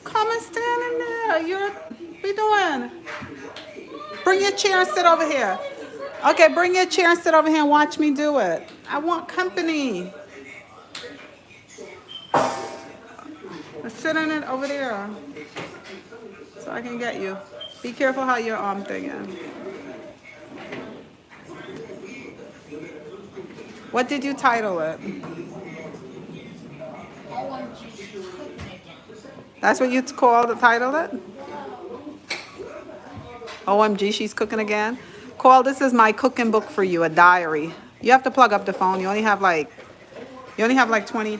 Come and stand in there. What you doing? Bring your chair and sit over here. Okay, bring your chair and sit over here and watch me do it. I want company. Sit in it over there so I can get you. Be careful how your arm thing is. What did you title it? That's what you call the title it? OMG, she's cooking again. Call, this is my cooking book for you, a diary. You have to plug up the phone. You only have like 20%.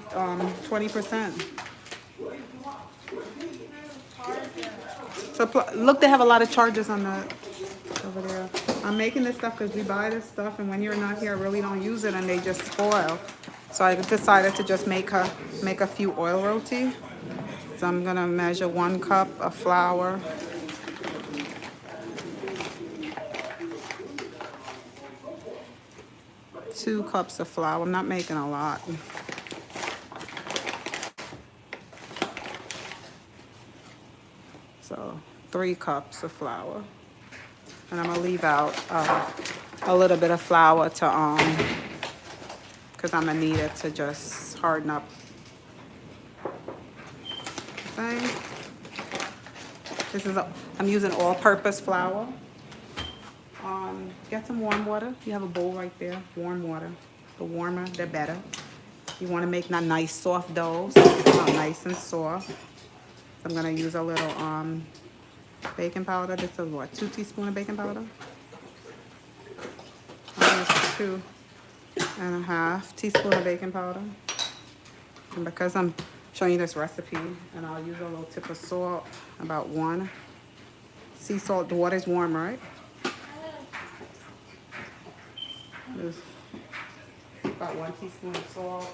So look, they have a lot of charges on the over there. I'm making this stuff because we buy this stuff, and when you're not here, I really don't use it, and they just spoil. So I decided to just make a few oil roti. So I'm gonna measure 1 cup of flour. Two cups of flour. I'm not making a lot. So 3 cups of flour. And I'm gonna leave out a little bit of flour to because I'm gonna need it to just harden up the thing. I'm using all-purpose flour. Get some warm water. You have a bowl right there. Warm water. The warmer, the better. You want to make that nice soft dough. So it's not nice and soft. So I'm gonna use a little baking powder. This is what, 2 teaspoons of baking powder? I'll use 2.5 teaspoons of baking powder. And because I'm showing you this recipe, and I'll use a little tip of salt, about 1. Sea salt, the water's warm, right? There's about 1 teaspoon of salt.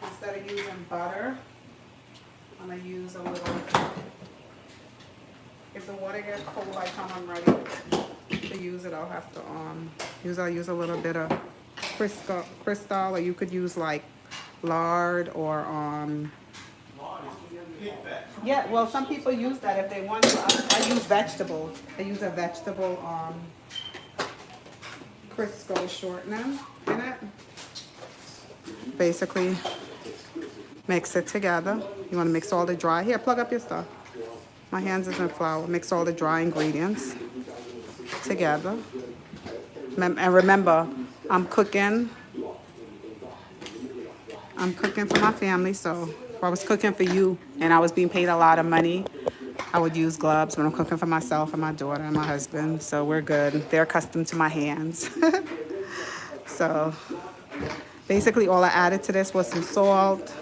Instead of using butter, I'm gonna use a little. If the water gets cold by the time I'm ready to use it, I'll have to I'll use a little bit of crystal, or you could use like lard or yeah, well, some people use that if they want to. I use vegetables. I use a vegetable Crisco shortening in it. Basically mix it together. You want to mix all the dry. Here, plug up your stuff. My hands is in flour. Mix all the dry ingredients together. And remember, I'm cooking for my family, so if I was cooking for you and I was being paid a lot of money, I would use gloves, but I'm cooking for myself and my daughter and my husband, so we're good. They're accustomed to my hands. So basically all I added to this was some salt,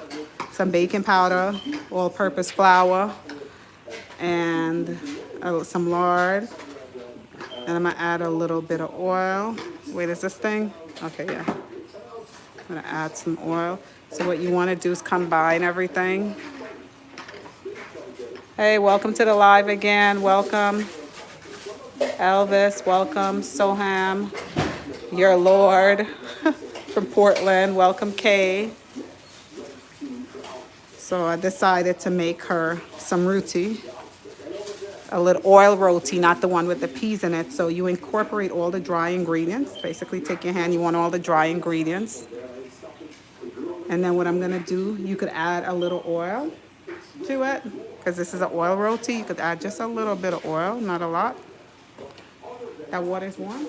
some baking powder, all-purpose flour, and some lard. And I'm gonna add a little bit of oil. Wait, is this thing? Okay, yeah. I'm gonna add some oil. So what you wanna do is combine everything. Hey, welcome to the live again. Welcome. Elvis, welcome. Soham, your Lord from Portland. Welcome, Kay. So I decided to make her some roti. A little oil roti, not the one with the peas in it. So you incorporate all the dry ingredients. Basically take your hand, you want all the dry ingredients. And then what I'm gonna do, you could add a little oil to it. Because this is an oil roti, you could add just a little bit of oil, not a lot. That water's warm?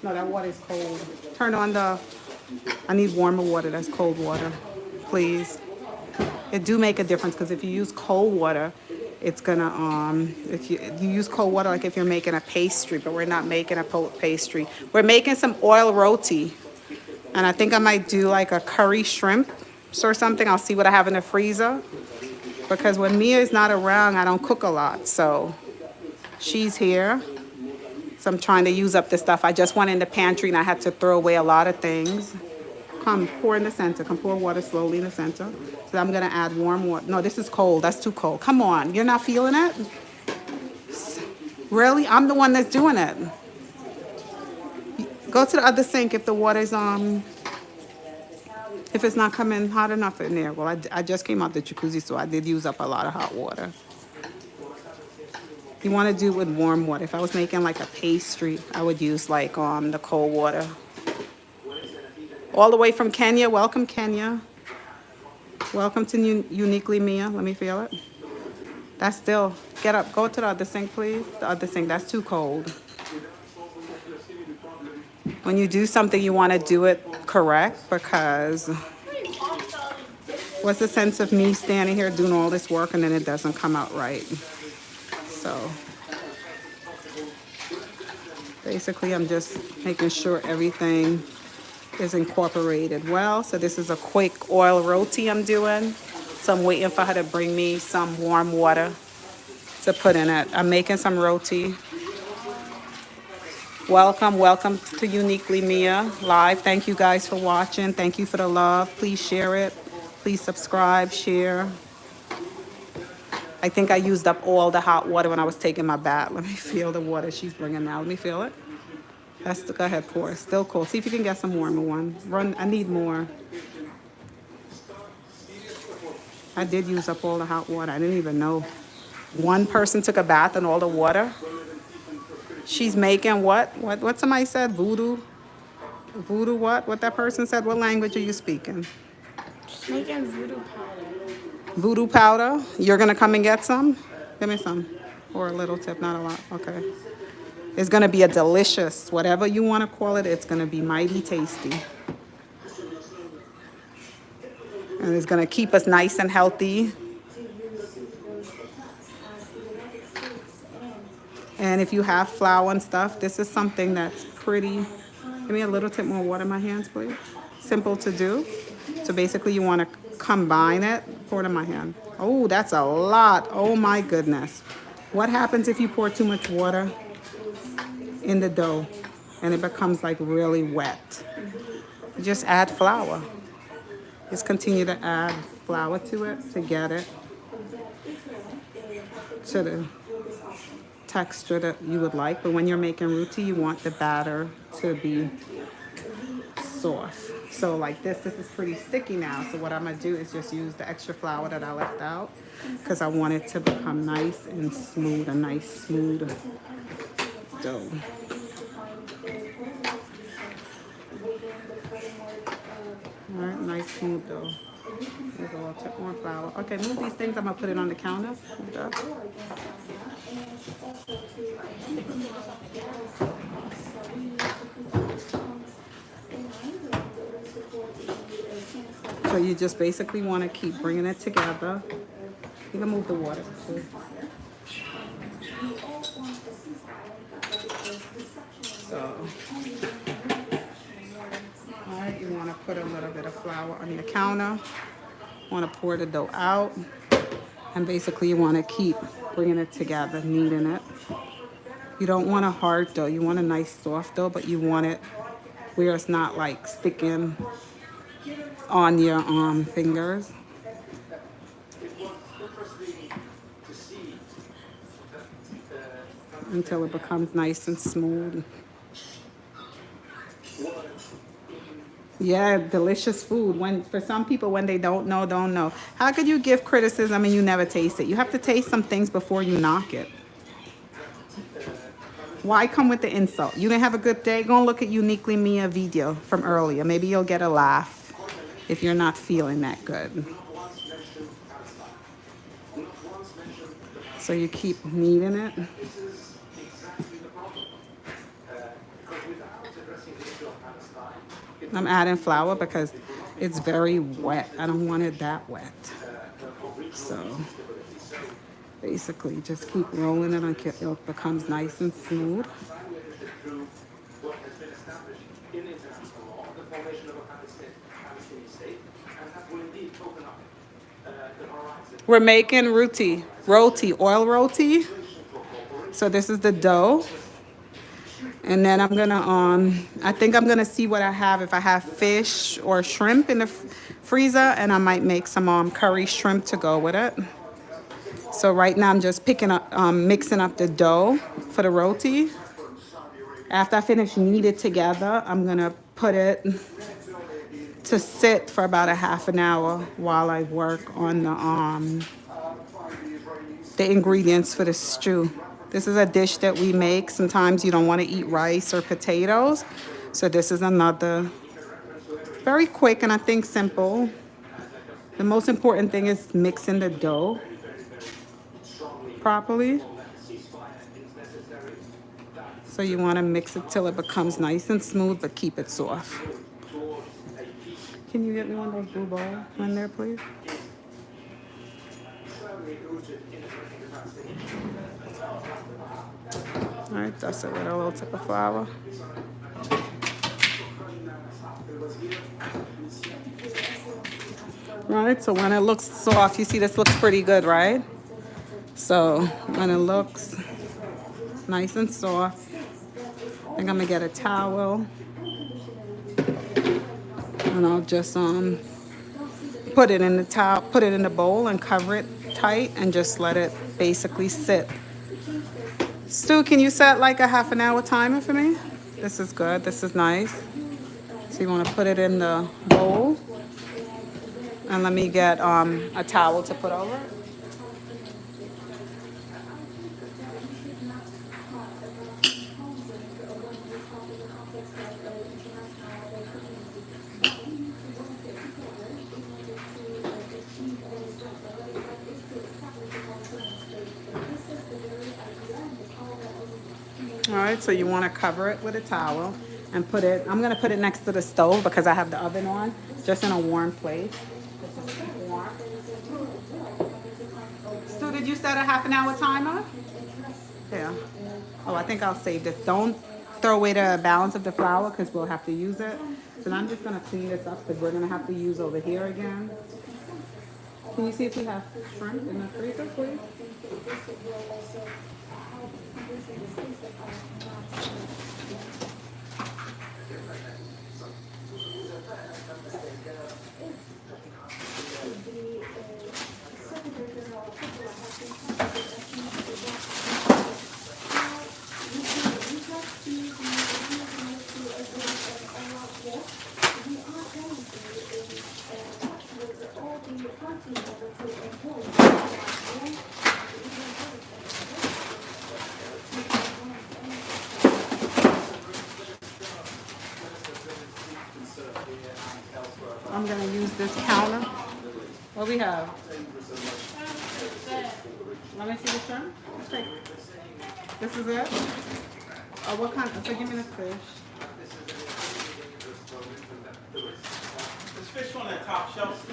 No, that water's cold. Turn on I need warmer water, that's cold water, please. It do make a difference because if you use cold water, it's gonna, if you use cold water, like if you're making a pastry, but we're not making a pastry. We're making some oil roti. And I think I might do like a curry shrimp or something. I'll see what I have in the freezer. Because when Mia is not around, I don't cook a lot. So she's here. So I'm trying to use up the stuff. I just went in the pantry and I had to throw away a lot of things. Come, pour in the center. Come pour water slowly in the center. So I'm gonna add warm water. No, this is cold, that's too cold. Come on, you're not feeling it? Really? I'm the one that's doing it. Go to the other sink if the water's if it's not coming hot enough in there. Well, I just came out the jacuzzi, so I did use up a lot of hot water. You want to do it with warm water. If I was making like a pastry, I would use like the cold water. All the way from Kenya. Welcome, Kenya. Welcome to Uniquely Mia. Let me feel it. That's still, get up. Go to the other sink, please. The other sink, that's too cold. When you do something, you want to do it correct, because what's the sense of me standing here doing all this work and then it doesn't come out right? So basically, I'm just making sure everything is incorporated well. So this is a quick oil roti I'm doing. So I'm waiting for her to bring me some warm water to put in it. I'm making some roti. Welcome, welcome to Uniquely Mia Live. Thank you guys for watching. Thank you for the love. Please share it. Please subscribe, share. I think I used up all the hot water when I was taking my bath. Let me feel the water she's bringing now. Let me feel it. Go ahead, pour. Still cold. See if you can get some warmer one. I need more. I did use up all the hot water. I didn't even know. One person took a bath in all the water. She's making what? What somebody said? Voodoo? Voodoo what? What that person said? What language are you speaking? She's making voodoo powder. Voodoo powder? You're going to come and get some? Give me some. Or a little tip, not a lot. Okay. It's going to be a delicious, whatever you want to call it, it's going to be mighty tasty. And it's going to keep us nice and healthy. And if you have flour and stuff, this is something that's pretty. Give me a little tip more water in my hands, please. Simple to do. So basically you want to combine it. Pour it in my hand. Oh, that's a lot. Oh my goodness. What happens if you pour too much water in the dough and it becomes like really wet? You just add flour. Just continue to add flour to it to get it to the texture that you would like. But when you're making roti, you want the batter to be soft. So like this is pretty sticky now. So what I'm gonna do is just use the extra flour that I left out, because I want it to become nice and smooth, a nice smooth dough. All right, nice smooth dough. There's a little tip more flour. Okay, move these things. I'm gonna put it on the counter. So you just basically want to keep bringing it together. You can move the water too. So, all right, you want to put a little bit of flour on your counter. Want to pour the dough out, and basically you want to keep bringing it together, kneading it. You don't want a hard dough. You want a nice soft dough, but you want it where it's not like sticking on your fingers. Until it becomes nice and smooth. Yeah, delicious food. For some people, when they don't know, don't know. How could you give criticism and you never taste it? You have to taste some things before you knock it. Why come with the insult? You didn't have a good day? Go and look at Uniquely Mia video from earlier. Maybe you'll get a laugh if you're not feeling that good. So you keep kneading it. I'm adding flour because it's very wet. I don't want it that wet. So basically just keep rolling it until it becomes nice and smooth. We're making roti, oil roti. So this is the dough. And then I'm gonna, I think I'm gonna see what I have. If I have fish or shrimp in the freezer, and I might make some curry shrimp to go with it. So right now I'm just picking up, mixing up the dough for the roti. After I finish knead it together, I'm gonna put it to sit for about a half an hour while I work on the ingredients for the stew. This is a dish that we make. Sometimes you don't want to eat rice or potatoes. So this is another very quick and I think simple. The most important thing is mixing the dough properly. So you want to mix it till it becomes nice and smooth, but keep it soft. Can you get me one of those blue balls in there, please? All right, dust it with a little tip of flour. All right, so when it looks soft, you see this looks pretty good, right? So when it looks nice and soft, I think I'm gonna get a towel and I'll just put it in the towel, put it in the bowl and cover it tight and just let it basically sit. Stu, can you set like a half an hour timer for me? This is good. This is nice. So you want to put it in the bowl and let me get a towel to put over it. All right, so you want to cover it with a towel and put it, I'm going to put it next to the stove because I have the oven on, just in a warm place. This is warm. Stu, did you set a half an hour timer? Yeah. Oh, I think I'll save this. Don't throw away the balance of the flour because we'll have to use it. So I'm just going to clean this up because we're going to have to use over here again. Can you see if we have shrimp in the freezer, please? I'm going to use this counter. What we have? Let me see the shrimp. Okay. This is it? Oh, what kind? So give me the fish. There's fish on that top shelf.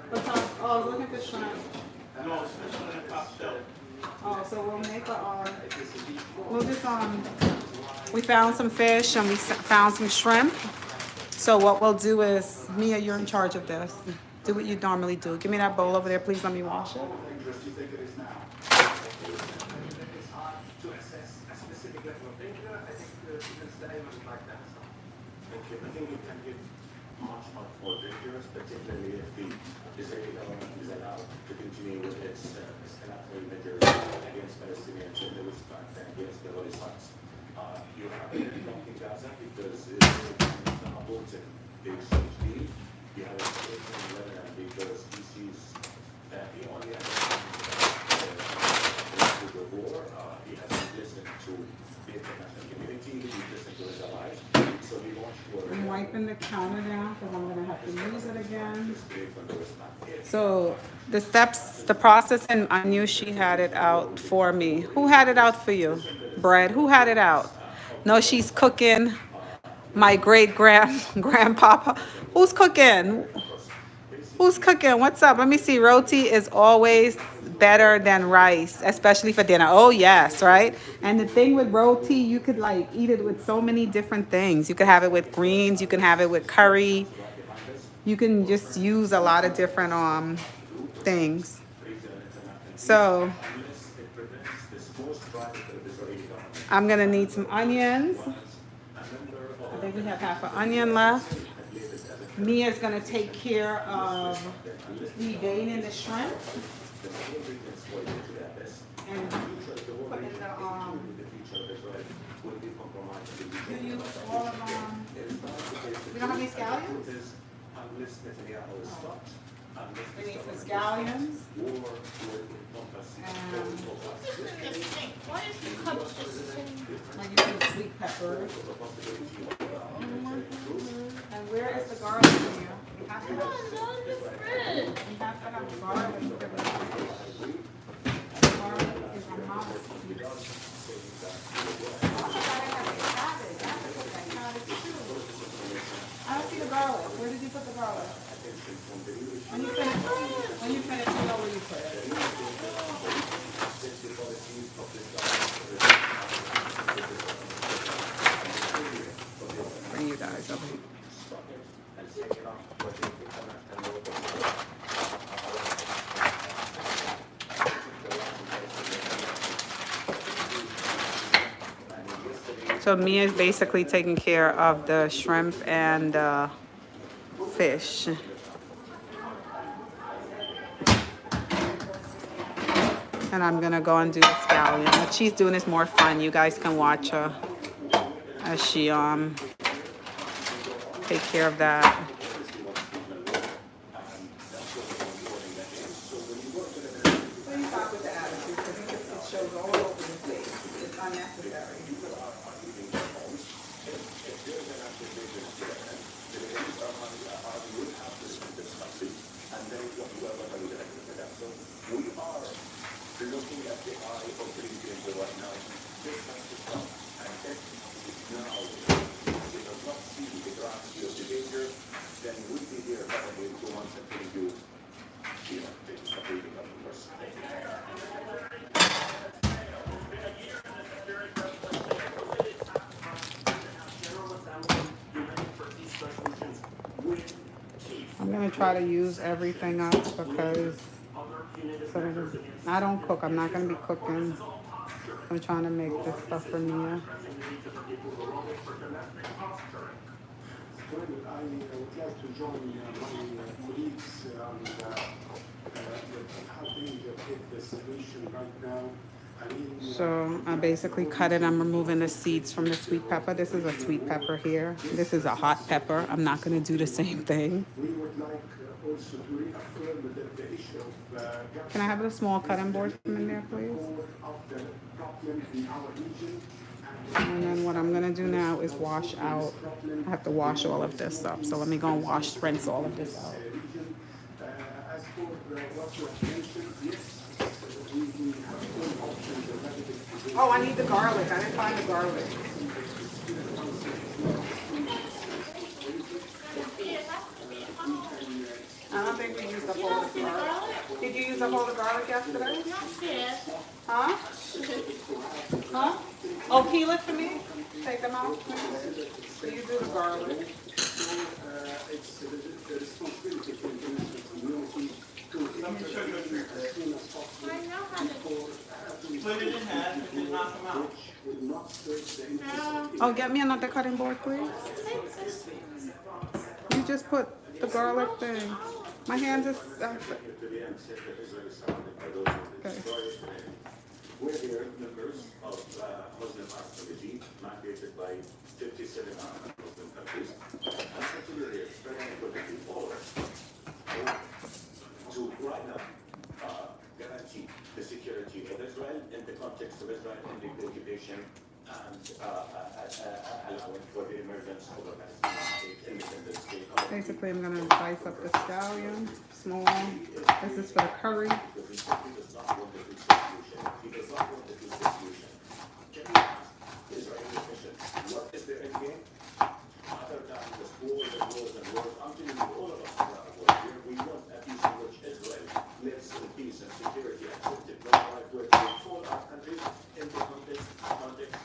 What's up? Oh, I was looking for shrimp. No, it's fish on that top shelf. Oh, so we'll make we'll just, we found some fish and we found some shrimp. So what we'll do is, Mia, you're in charge of this. Do what you normally do. Give me that bowl over there, please. Let me wash it. Particularly if the Israeli government is allowed to continue with its escalatory measures against Palestinians and the West Bank and against the holy sites. You have a conflict in Gaza because it's aborted the exchange deal. You have a situation in Lebanon because he sees that he only has the war. He hasn't listened to the international community. He listened to his allies. So he launched war. I'm wiping the counter down because I'm going to have to use it again. So the steps, the process, and I knew she had it out for me. Who had it out for you? Bread. Who had it out? No, she's cooking. My grandpapa. Who's cooking? Who's cooking? What's up? Let me see. Roti is always better than rice, especially for dinner. Oh, yes, right? And the thing with roti, you could like eat it with so many different things. You could have it with greens. You can have it with curry. You can just use a lot of different things. So I'm going to need some onions. I think we have half an onion left. Mia's going to take care of deveining the shrimp. the main ingredients for you to that is And future, the whole put in region, the, including the future of Israel, will be compromised. you use all of It is not the case that we don't have any scallions? unless Netanyahu is stopped, unless We the need some government scallions. war will encompass And This is just pink. Why is the cup just sitting? like you some sweet peppers. the possibility of And where is the garlic in here? We have to Oh, have, it's on the fridge. we have to have garlic for the fish. Garlic is a must. Oh, I gotta have the cabbage. I have to put that cabbage too. I don't see the garlic. Where did you put the garlic? When you finish, you know where you put it. Bring you guys over here. So Mia is basically taking care of the shrimp and fish. And I'm gonna go and do the scallion. What she's doing is more fun. You guys can watch her as she take care of that. Please stop with the attitude because it shows all over the face. It's unnecessary. Looking at the eye of the individual right now, this has to stop. And if now we does not see the gravity of the danger, then we'll be here probably 2 months until you know, things are breathing up the person. I'm gonna try to use everything up because I don't cook. I'm not gonna be cooking. I'm trying to make this stuff for Mia. Well, I would like to join my colleagues on helping with the solution right now. I mean, So I basically cut it. I'm removing the seeds from the sweet pepper. This is a sweet pepper here. This is a hot pepper. I'm not gonna do the same thing. we would like also to reaffirm the issue of Can I have a small cutting board from in there, please? of the problem in our region. And then what I'm gonna do now is wash out. I have to wash all of this up. So let me go and rinse all of this out. As for what you have mentioned, yes, we have all options available. Oh, I need the garlic. I didn't find the garlic. I don't think we used up all the garlic. Did you use up all the garlic yesterday? Not yet. Huh? Huh? Oh, peel it for me? Take them out, please. So you do the garlic. It's the responsibility for the international community to intervene as soon as possible I know how to. Split it in half and then knock them out. will not serve the interest Oh, get me another cutting board, please. You just put the garlic thing. My hands is... Okay. We're here, members of Muslim Arts Committee, mandated by 57 Muslim countries, and continue here, very importantly, forward to right now guarantee the security of Israel in the context of Israel ending the occupation and allowing for the emergence of a Palestinian state, independent state. Basically, I'm gonna dice up the scallion, small. This is for the curry. Because he simply does not want the two-state solution. He does not want the two-state solution. Can you ask Israeli officials, what is their end game? Other than just wars and wars and wars, I'm telling you, all of us around the world here, we want a peace in which Israel lives in peace and security, accepted no right to all our countries in the context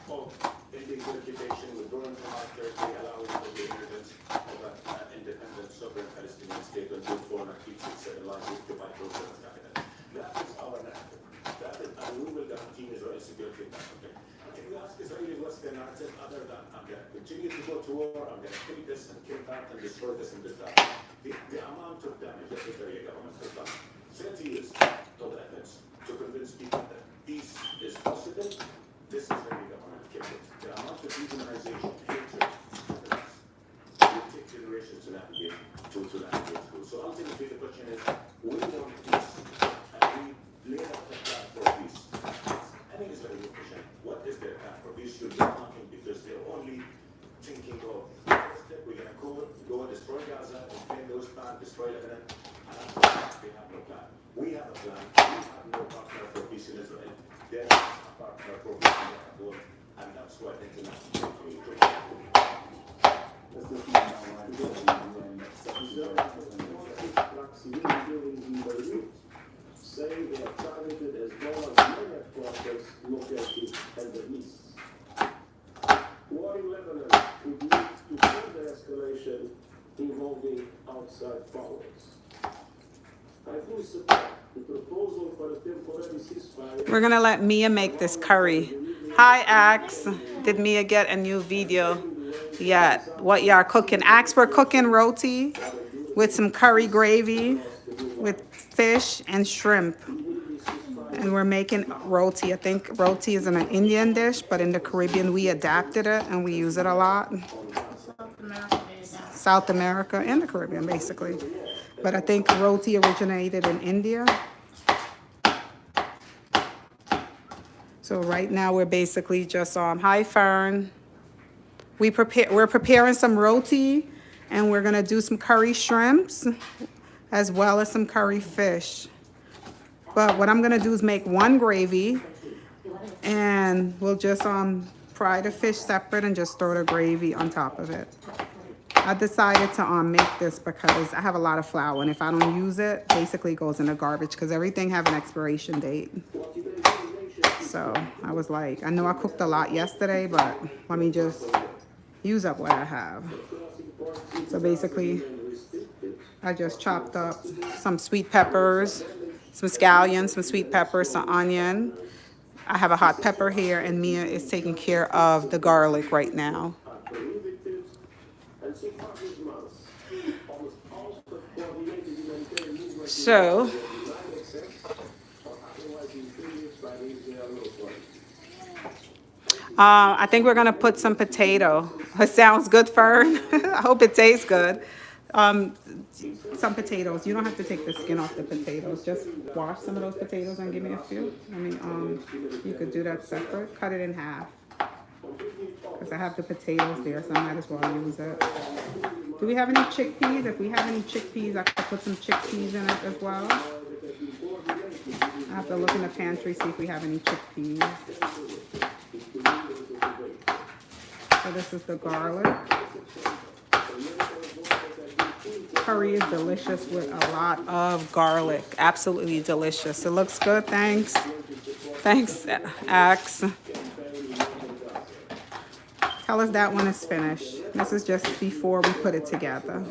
of ending the occupation, withdrawing from our territory, allowing for the emergence of an independent, sovereign Palestinian state on good form and keeps itself alive with the vital capital. That is our narrative. That is, and we will guarantee Israel's security in that country. Can you ask Israelis what's they're not other than I'm going to continue to go to war, I'm going to kill this and kill that and destroy this and this that. The amount of damage that the Israeli government has done, 30 years of efforts to convince people that peace is possible, this Israeli government killed it. The amount of dehumanization, hatred, will take generations to navigate through. So ultimately the question is, we want peace and we lay out a plan for peace. I think it's very good question. What is their plan for peace? Should be nothing because they're only thinking of first step, we're gonna go destroy Gaza, defend those plans, destroy Lebanon, and after that they have no plan. We have a plan. We have no partner for peace in Israel. There is a partner for peace in the world, and that's what international community. Saying they are targeted as Hezbollah's main headquarters located in the east. War in Lebanon could lead to further escalation involving outside powers. I fully support the proposal for a temporary ceasefire. We're gonna let Mia make this curry. Hi, Axe. Did Mia get a new video yet? What y'all cooking? Axe, we're cooking roti with some curry gravy with fish and shrimp. And we're making roti. I think roti is an Indian dish, but in the Caribbean we adapted it and we use it a lot. South America and the Caribbean, basically. But I think roti originated in India. So right now we're basically just hi Fern. We're preparing some roti and we're gonna do some curry shrimps as well as some curry fish. But what I'm gonna do is make one gravy and we'll just fry the fish separate and just throw the gravy on top of it. I decided to make this because I have a lot of flour and if I don't use it, basically it goes in the garbage because everything have an expiration date. So I was like, I know I cooked a lot yesterday, but let me just use up what I have. So basically, I just chopped up some sweet peppers, some scallions, some sweet peppers, some onion. I have a hot pepper here, and Mia is taking care of the garlic right now. So, I think we're gonna put some potato. It sounds good, Fern. I hope it tastes good. Some potatoes. You don't have to take the skin off the potatoes. Just wash some of those potatoes and give me a few. I mean, you could do that separate. Cut it in half. Because I have the potatoes there, so I might as well use it. Do we have any chickpeas? If we have any chickpeas, I could put some chickpeas in it as well. I have to look in the pantry, see if we have any chickpeas. So this is the garlic. Curry is delicious with a lot of garlic. Absolutely delicious. It looks good. Thanks. Thanks, Axe. Tell us that when it's finished. This is just before we put it together.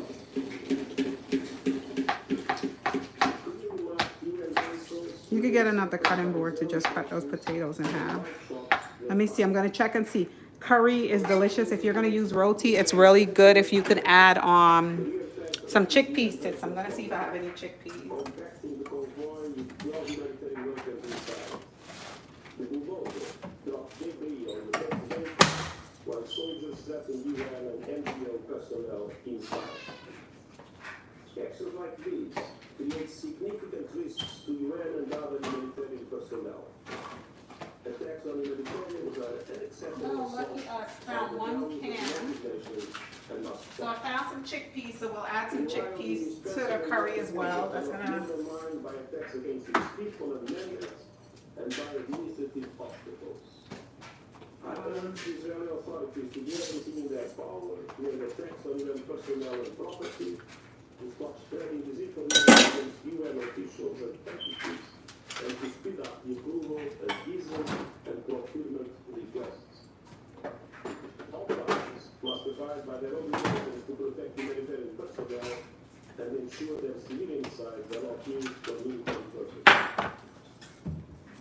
You could get another cutting board to just cut those potatoes in half. Let me see. I'm going to check and see. Curry is delicious. If you're going to use roti, it's really good if you could add some chickpeas to it. So I'm going to see if I have any chickpeas. While soldiers threatened UN and NGO personnel inside. Actions like these create significant risks to UN and other humanitarian personnel. Attacks on humanitarians are unacceptable. Oh, lucky us. Found one can. So I found some chickpeas, so we'll add some chickpeas to the curry as well. That's gonna undermined by attacks against its people and members and by administrative obstacles. I urge Israeli authorities to do everything in their power to make attacks on UN personnel and property, to stop spreading disinformation against UN officials and entities, and to speed up the approval of visa and procurement requests. All parties must abide by their obligations to protect humanitarian personnel and ensure their civilian sites are not used for military purposes.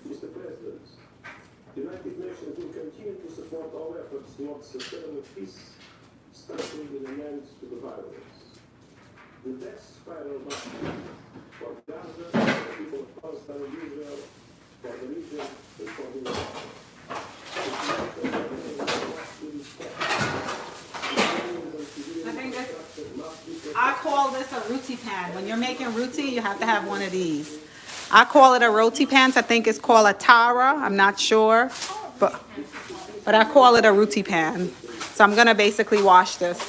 Mr. President, the United Nations will continue to support support all efforts towards sustainable peace, starting with an end to the violence. The death spiral must end for Gaza, for the people of Palestine and Israel, for the region, and for the world. I think I call this a roti pan. When you're making roti, you have to have one of these. I call it a roti pan. I think it's called a tara. I'm not sure, but I call it a roti pan. So I'm gonna basically wash this.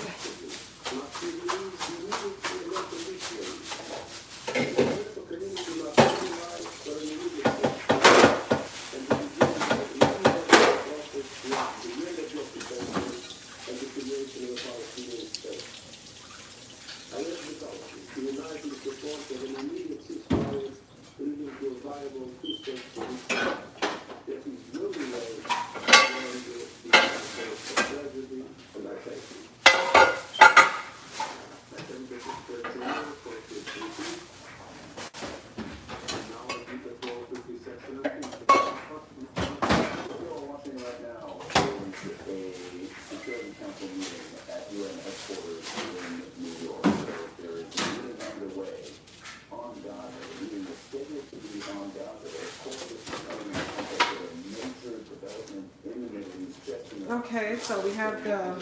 Okay, so we have the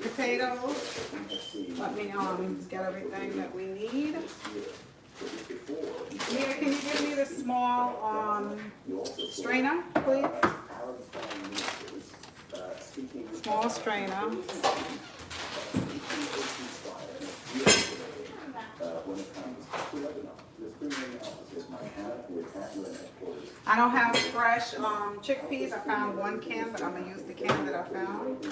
potatoes. Let me get everything that we need. Mia, can you give me the small strainer, please? Small strainer. I don't have fresh chickpeas. I found one can, but I'm gonna use the can that I found.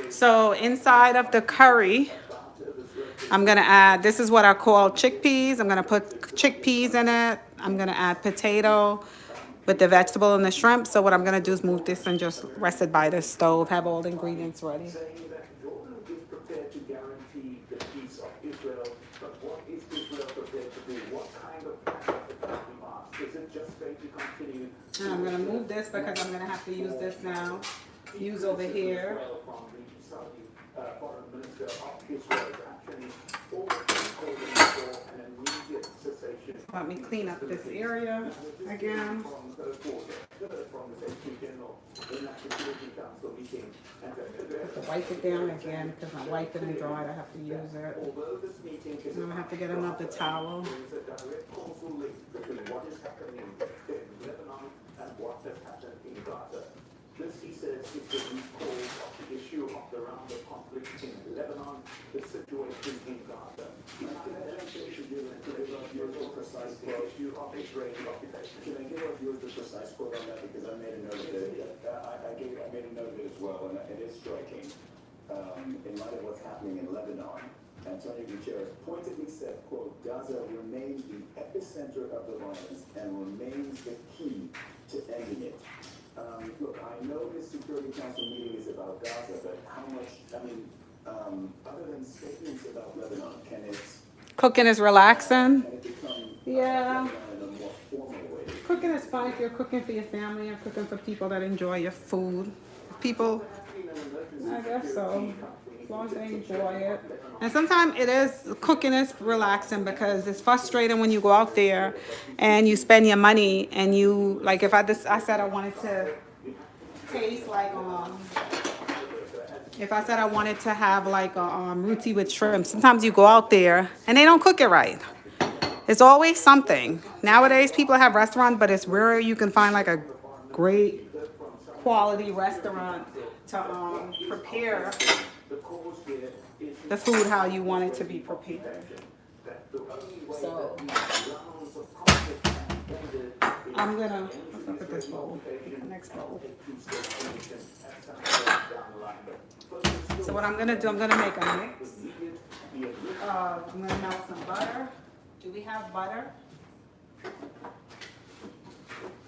So inside of the curry, I'm gonna add, this is what I call chickpeas. I'm gonna put chickpeas in it. I'm gonna add potato with the vegetable and the shrimp. So what I'm gonna do is move this and just rest it by the stove, have all the ingredients ready. Saying that Jordan is prepared to guarantee the peace of Israel, but what is Israel prepared to do? What kind of demands? Is it just going to continue? And I'm gonna move this because I'm gonna have to use this now. Use over here. From the Saudi foreign minister of Israel is actually calling for an immediate cessation. Let me clean up this area again. From the Secretary General in that Security Council meeting, and To wipe it down again because my wipe it and dry it. I have to use it. although this meeting is I'm gonna have to get another towel. there is a direct causal link between what is happening in Lebanon and what has happened in Gaza. This, he says, is the root cause of the issue of the round of conflict in Lebanon, the situation in Gaza. The issue of Israeli occupation. Can I give you the precise quote on that, because I made a note of it. I made a note of it as well, and it is striking. In light of what's happening in Lebanon, Antonio Guterres pointedly said, quote, Gaza remains the epicenter of the violence and remains the key to ending it. Look, I know this Security Council meeting is about Gaza, but how much, other than statements about Lebanon, can it Cooking is relaxing. become Yeah. in a more formal way? Cooking is fine if you're cooking for your family or cooking for people that enjoy your food. People, I guess so. As long as they enjoy it. And sometimes cooking is relaxing because it's frustrating when you go out there and you spend your money and you, like if I said I wanted to taste like, if I said I wanted to have like a roti with shrimp, sometimes you go out there and they don't cook it right. It's always something. Nowadays people have restaurants, but it's rare you can find like a great quality restaurant to prepare the food how you want it to be prepared. So I'm gonna, let's look at this bowl, the next bowl. So what I'm gonna do, I'm gonna make a mix. I'm gonna melt some butter. Do we have butter?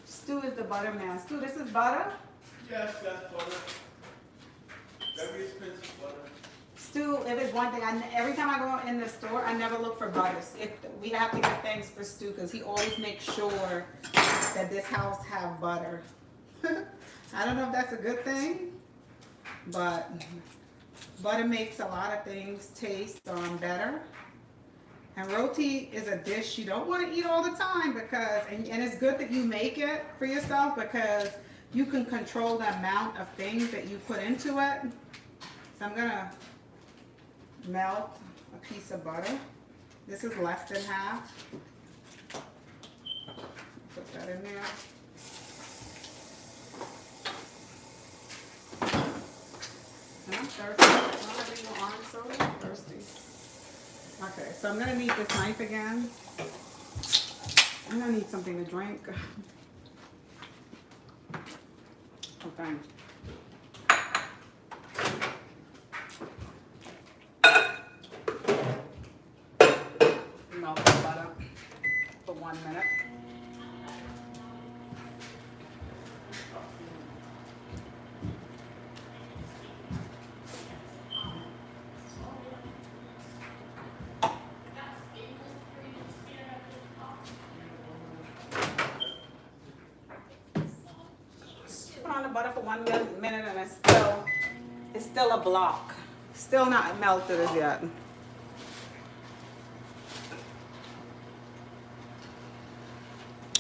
Stu is the butter man. Stu, this is butter? Yes, that's butter. Very expensive butter. Stu, if it's one thing, every time I go in the store, I never look for butters. We have to give thanks for Stu because he always makes sure that this house have butter. I don't know if that's a good thing, but butter makes a lot of things taste better. And roti is a dish you don't want to eat all the time because, and it's good that you make it for yourself because you can control the amount of things that you put into it. So I'm gonna melt a piece of butter. This is less than half. Put that in there. And I'm thirsty. I'm having your arm so thirsty. Okay, so I'm gonna need this knife again. I'm gonna need something to drink. Okay. Melt the butter for 1 minute. Put on the butter for 1 minute and it's still a block. Still not melted as yet.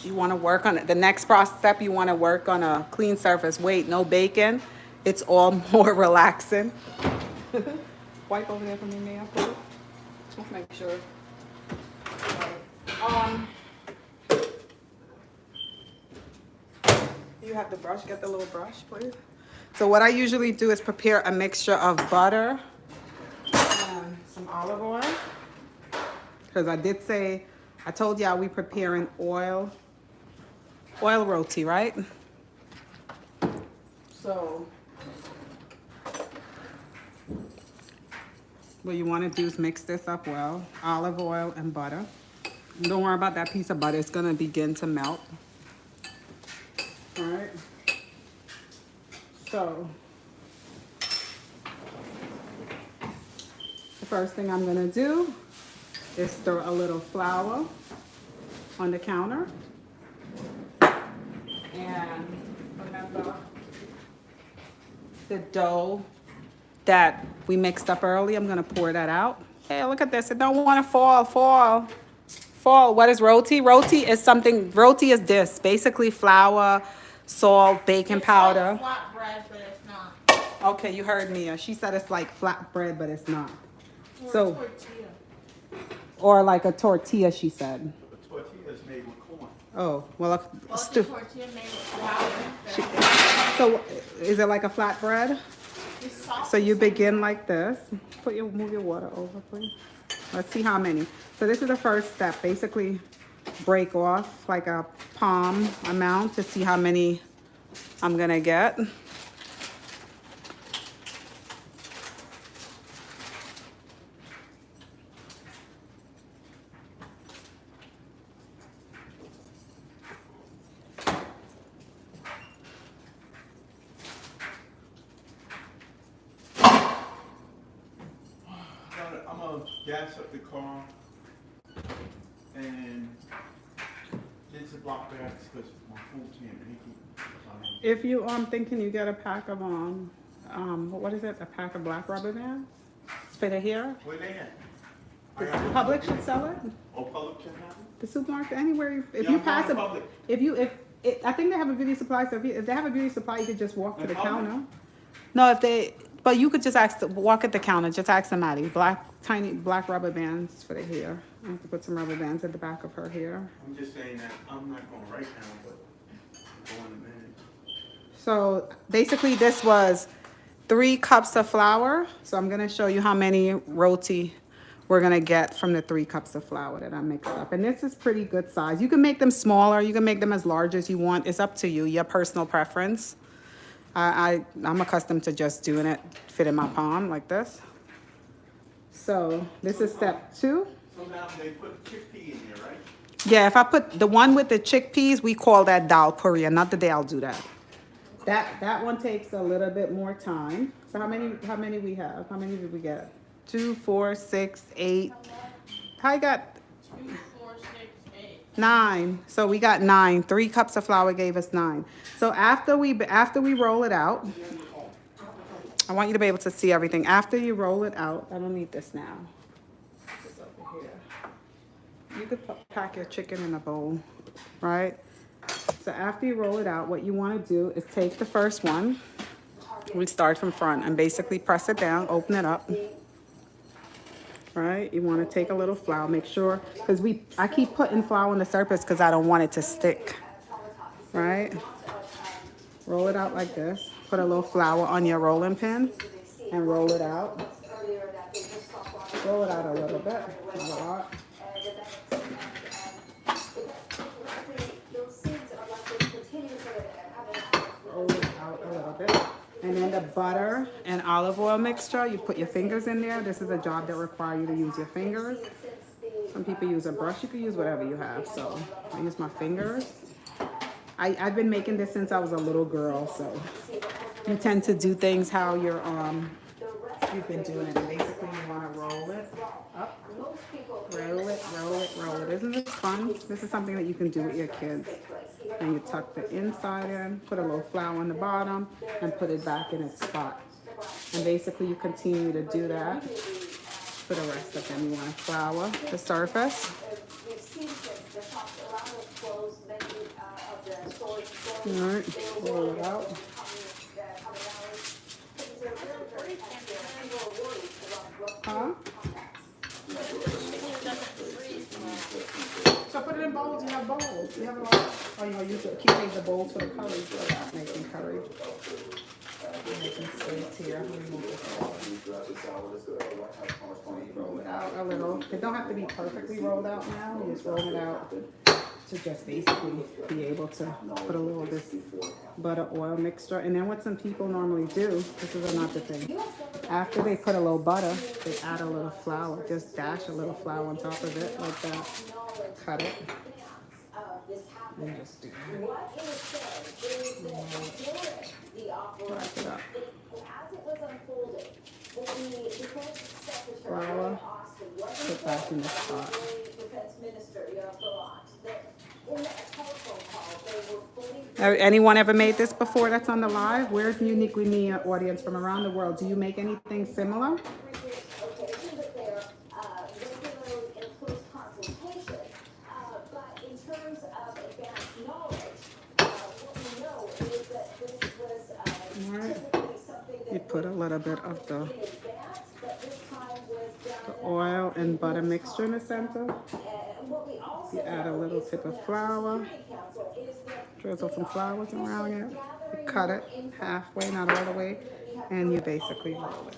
You want to work on it. The next process step, you want to work on a clean surface. Wait, no bacon. It's all more relaxing. Wipe over there for me, Mia, please. Let's make sure. You have the brush. Get the little brush, please. So what I usually do is prepare a mixture of butter and some olive oil. Because I told y'all we preparing oil roti, right? So what you want to do is mix this up well. Olive oil and butter. Don't worry about that piece of butter. It's going to begin to melt. All right. So the first thing I'm going to do is stir a little flour on the counter. And remember the dough that we mixed up earlier. I'm gonna pour that out. Hey, look at this. It don't want to fall. What is roti? Roti is this. Basically flour, salt, baking powder. It's like flatbread, but it's not. Okay, you heard Mia. She said it's like flatbread, but it's not. Or So, tortilla. or like a tortilla, she said. The tortilla is made with corn. Oh, well, Well, it's a tortilla made with flour. so is it like a flatbread? It's soft. So you begin like this. Move your water over, please. Let's see how many. So this is the first step. Basically, break off like a palm amount to see how many I'm gonna get. I'm gonna gas up the car and get some block bags because my food can't make it. If you thinking you get a pack of what is it? A pack of black rubber bands? Fit it here. Where they at? The Public should sell it. Oh, Public can have it? The supermarket, anywhere. If Yeah, you I'm pass going it, to Public. I think they have a beauty supply. So if they have a beauty supply, you could just walk to In the Public? counter. No, but you could just walk at the counter. Just ask somebody. Tiny black rubber bands for the hair. I have to put some rubber bands at the back of her hair. I'm just saying that I'm not going right now, but I'm going in a minute. So basically, this was 3 cups of flour. So I'm gonna show you how many roti we're gonna get from the 3 cups of flour that I mixed up. And this is pretty good size. You can make them smaller, you can make them as large as you want. It's up to you, your personal preference. I'm accustomed to just doing it, fit in my palm like this. So this is step 2. So now they put chickpea in there, right? Yeah, if I put the one with the chickpeas, we call that dal puri. Another day I'll do that. That one takes a little bit more time. So how many we have? How many did we get? 2, 4, 6, 8. I got 2, 4, 6, 8. 9. So we got 9. 3 cups of flour gave us 9. So after we roll it out, I want you to be able to see everything. After you roll it out, I don't need this now. This over here. You could pack your chicken in a bowl, right? So after you roll it out, what you want to do is take the first one. We start from front and basically press it down, open it up. Right? You want to take a little flour, make sure, because I keep putting flour on the surface because I don't want it to stick. Right? Roll it out like this. Put a little flour on your rolling pin and roll it out. Roll it out a little bit, not a lot. Roll it out a little bit. And then the butter and olive oil mixture, you put your fingers in there. This is a job that requires you to use your fingers. Some people use a brush. You can use whatever you have. So I use my fingers. I've been making this since I was a little girl, so you tend to do things how you've been doing it. And basically you want to roll it up, roll it, roll it, roll it. Isn't this fun? This is something that you can do with your kids. And you tuck the inside in, put a little flour on the bottom, and put it back in its spot. And basically you continue to do that for the rest of them. You want to flour the surface. All right, roll it out. Huh? So put it in bowls. You have bowls. You have a lot. Oh, you know, use it. Keep the bowls for the curry. So that's making curry. Making space here. Remove this water. Roll it out a little. It don't have to be perfectly rolled out now. You just roll it out to just basically be able to put a little of this butter oil mixture. And then what some people normally do, this is another thing. After they put a little butter, they add a little flour. Just dash a little flour on top of it like that. Cut it. And just do that. Wrap it up. Flour. Put back in the spot. Anyone ever made this before that's on the live? Where's Uniquely Me audience from around the world? Do you make anything similar? Right. You put a little bit of the oil and butter mixture in the center. You add a little tip of flour. Drizzle some flowers around it. You cut it halfway, not all the way, and you basically roll it.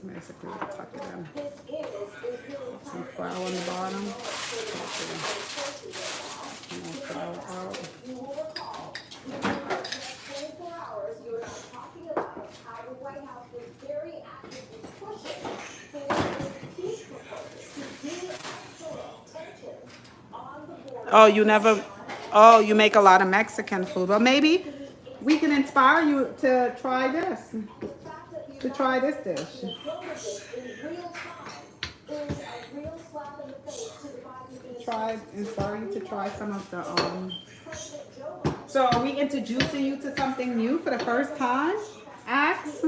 Basically, tuck it in. Put some flour on the bottom. More flour out. Oh, you make a lot of Mexican food. Well, maybe we can inspire you to try this. To try this dish. Inspire you to try some of the So are we introducing you to something new for the first time? Axe?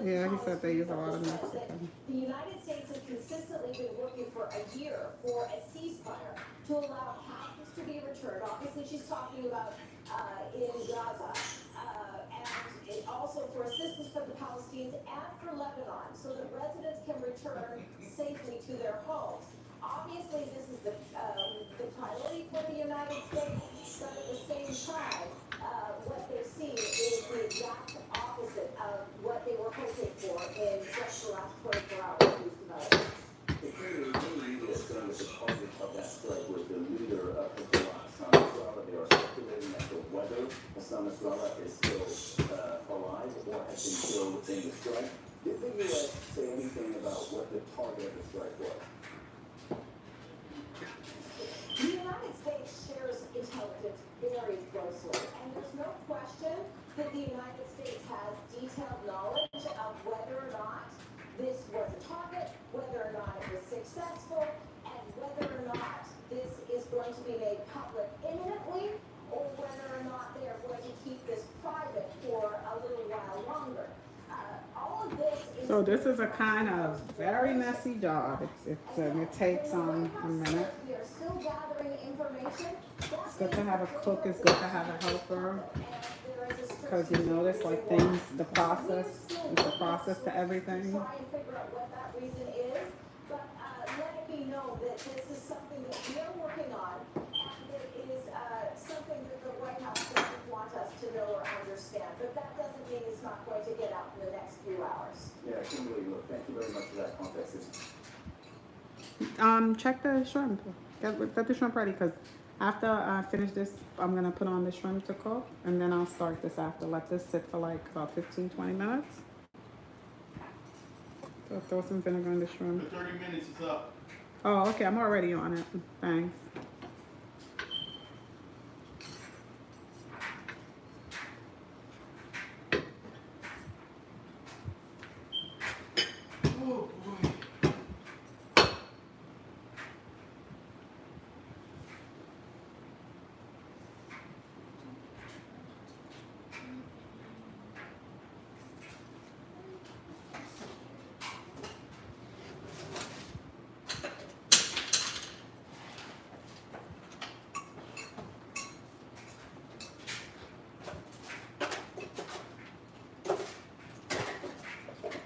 Yeah, he said they use a lot of Mexican. The United States has consistently been working for a year for a ceasefire to allow hostages to be returned. Obviously, she's talking about in Gaza. And it also also for assistance for the Palestinians and for Lebanon, so that residents can return safely to their homes. Obviously, this is the priority for the United States, but at the same time, what they're seeing is the exact opposite of what they were hoping for in just the last 24 hours of these developments. The media is saying that the target of that strike was the leader of Hezbollah, Hassan Nasrallah. They are speculating as to whether Hassan Nasrallah is still alive or has been killed in the strike. Did the U.S. say anything about what the target of the strike was? The United States shares intelligence very closely, and there's no question that the United States has detailed knowledge of whether or not this was a target, whether or not it was successful, and whether or not this is going to be made public imminently, or whether or not they are going to keep this private for a little while longer. All of this is... So this is a kind of very messy job. It takes a minute. We are still gathering information. It's good to have a cook. It's good to have a helper. Because you notice, like, things, the process, it's a process to everything. Try and figure out what that reason is, but let it be known that this is something that we are working on, and it is something that the White House doesn't want us to know or understand. But that doesn't mean it's not going to get out in the next few hours. Yeah, Kimberly, look, thank you very much for that context. Check the shrimp. Get the shrimp ready, because after I finish this, I'm gonna put on the shrimp to cook, and then I'll start this after. Let this sit for like about 15-20 minutes. So throw some vinegar in the The shrimp. 30 minutes is up. Oh, okay, I'm already on it. Thanks. Oh, boy.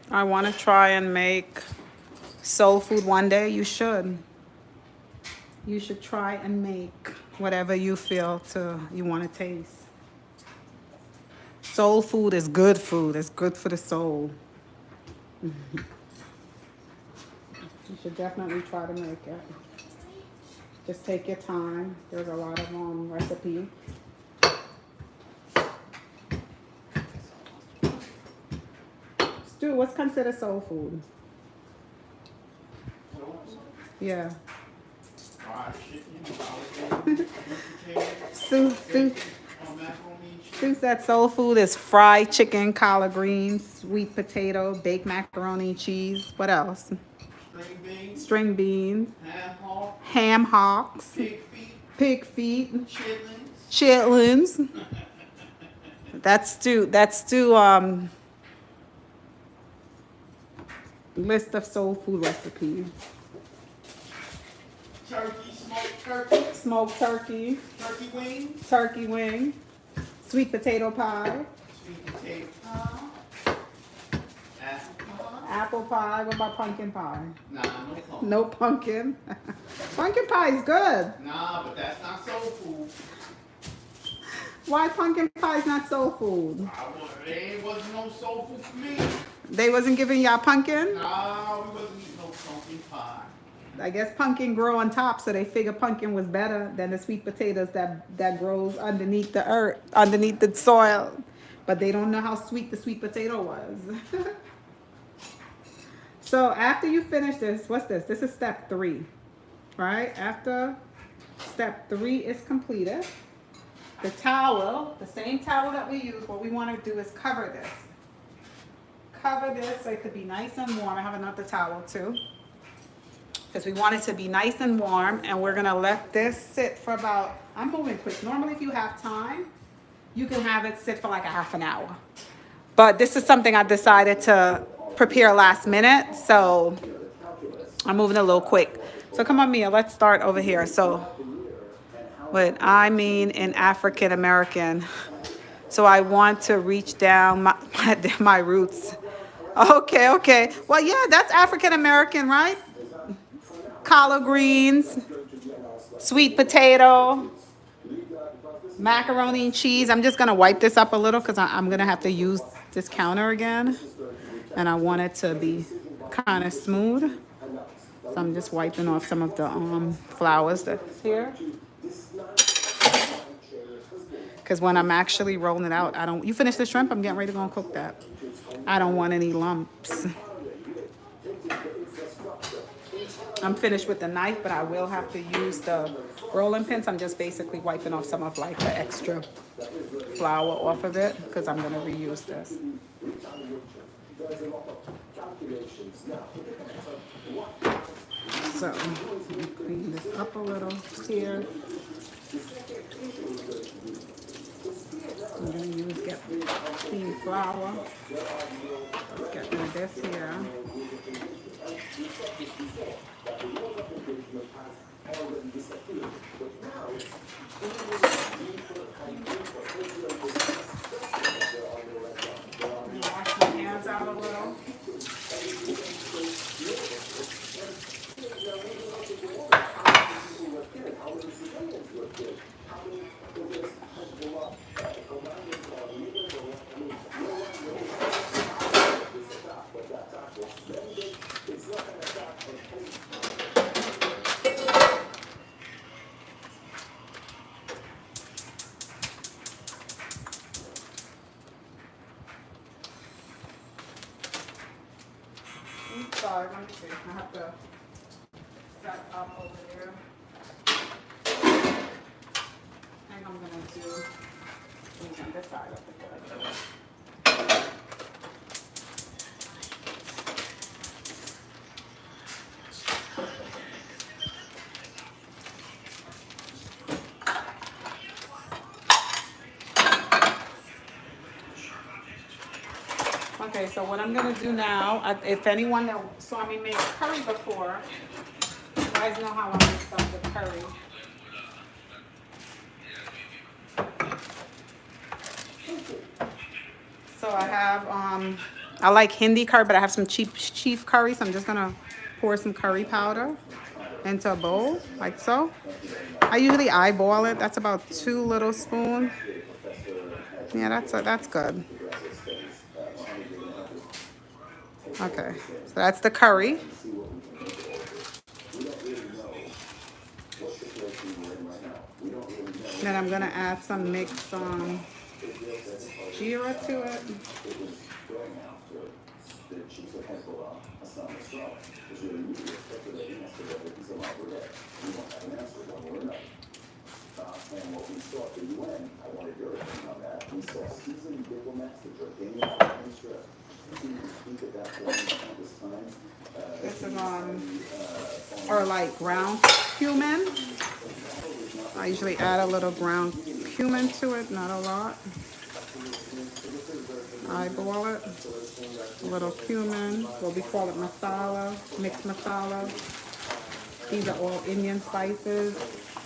I want to try and make soul food one day. You should. You should try and make whatever you feel you want to taste. Soul food is good food. It's good for the soul. You should definitely try to make it. Just take your time. There's a lot of recipe. Stu, what's considered soul food? Yeah. Fried chicken, collard Stu macaroni, Stu said soul food is fried chicken, collard greens, sweet potato, baked macaroni, cheese. What else? string beans, String beans, ham hock, ham hocks, pig feet, chitlins. That's Stu list of soul food recipes. turkey, smoked turkey, Smoked turkey, turkey wing, turkey wing, sweet potato pie, sweet potato pie, apple pie. apple pie. What about pumpkin pie? Nah, no pumpkin. No pumpkin. Pumpkin pie is good. Nah, but that's not soul food. Why pumpkin pie is not soul food? It wasn't no soul food for me. They wasn't giving y'all pumpkin? Nah, we wasn't eating no pumpkin pie. I guess pumpkin grow on top, so they figure pumpkin was better than the sweet potatoes that grows underneath the earth, underneath the soil. But they don't know how sweet the sweet potato was. So after you finish this, what's this? This is step 3, right? After step 3 is completed, the towel, the same towel that we use, what we want to do is cover this. Cover this so it could be nice and warm. I have another towel too, because we want it to be nice and warm, and we're gonna let this sit for about, I'm moving quick. Normally if you have time, you can have it sit for like a half an hour. But this is something I decided to prepare last minute, so I'm moving a little quick. So come on, Mia, let's start over here. So what I mean in African American, So I want to reach down my roots. Okay, okay. Well, yeah, that's African American, right? Collard greens, sweet potato, macaroni and cheese. I'm just gonna wipe this up a little because I'm gonna have to use this counter again. And I want it to be kind of smooth. So I'm just wiping off some of the flowers that's here. Because when I'm actually rolling it out, I don't, you finish the shrimp, I'm getting ready to go and cook that. I don't want any lumps. I'm finished with the knife, but I will have to use the rolling pins. I'm just basically wiping off some of like the extra flour off of it because I'm gonna reuse this. So clean this up a little here. I'm gonna get clean flour. Let's get rid of this here. Wash my hands out a little. Sorry, let me see. I have to set up over there. And I'm gonna do things on this side of the bed. Okay, so what I'm gonna do now, if anyone that saw me make curry before, you guys know how I mix up the curry. So I have, I like Hindi curry, but I have some cheap curry, so I'm just gonna pour some curry powder into a bowl, like so. I usually eyeball it. That's about 2 little spoons. Yeah, that's good. Okay, so that's the curry. Then I'm gonna add some mixed jeera to it. And what we saw at the UN, I wanted your opinion on that. We saw seasoned diplomats, the Jordanian Prime Minister, to speak at that point countless times. This is or like ground cumin. I usually add a little ground cumin to it, not a lot. Eyeball it. A little cumin. What we call it masala, mixed masala. These are all Indian spices.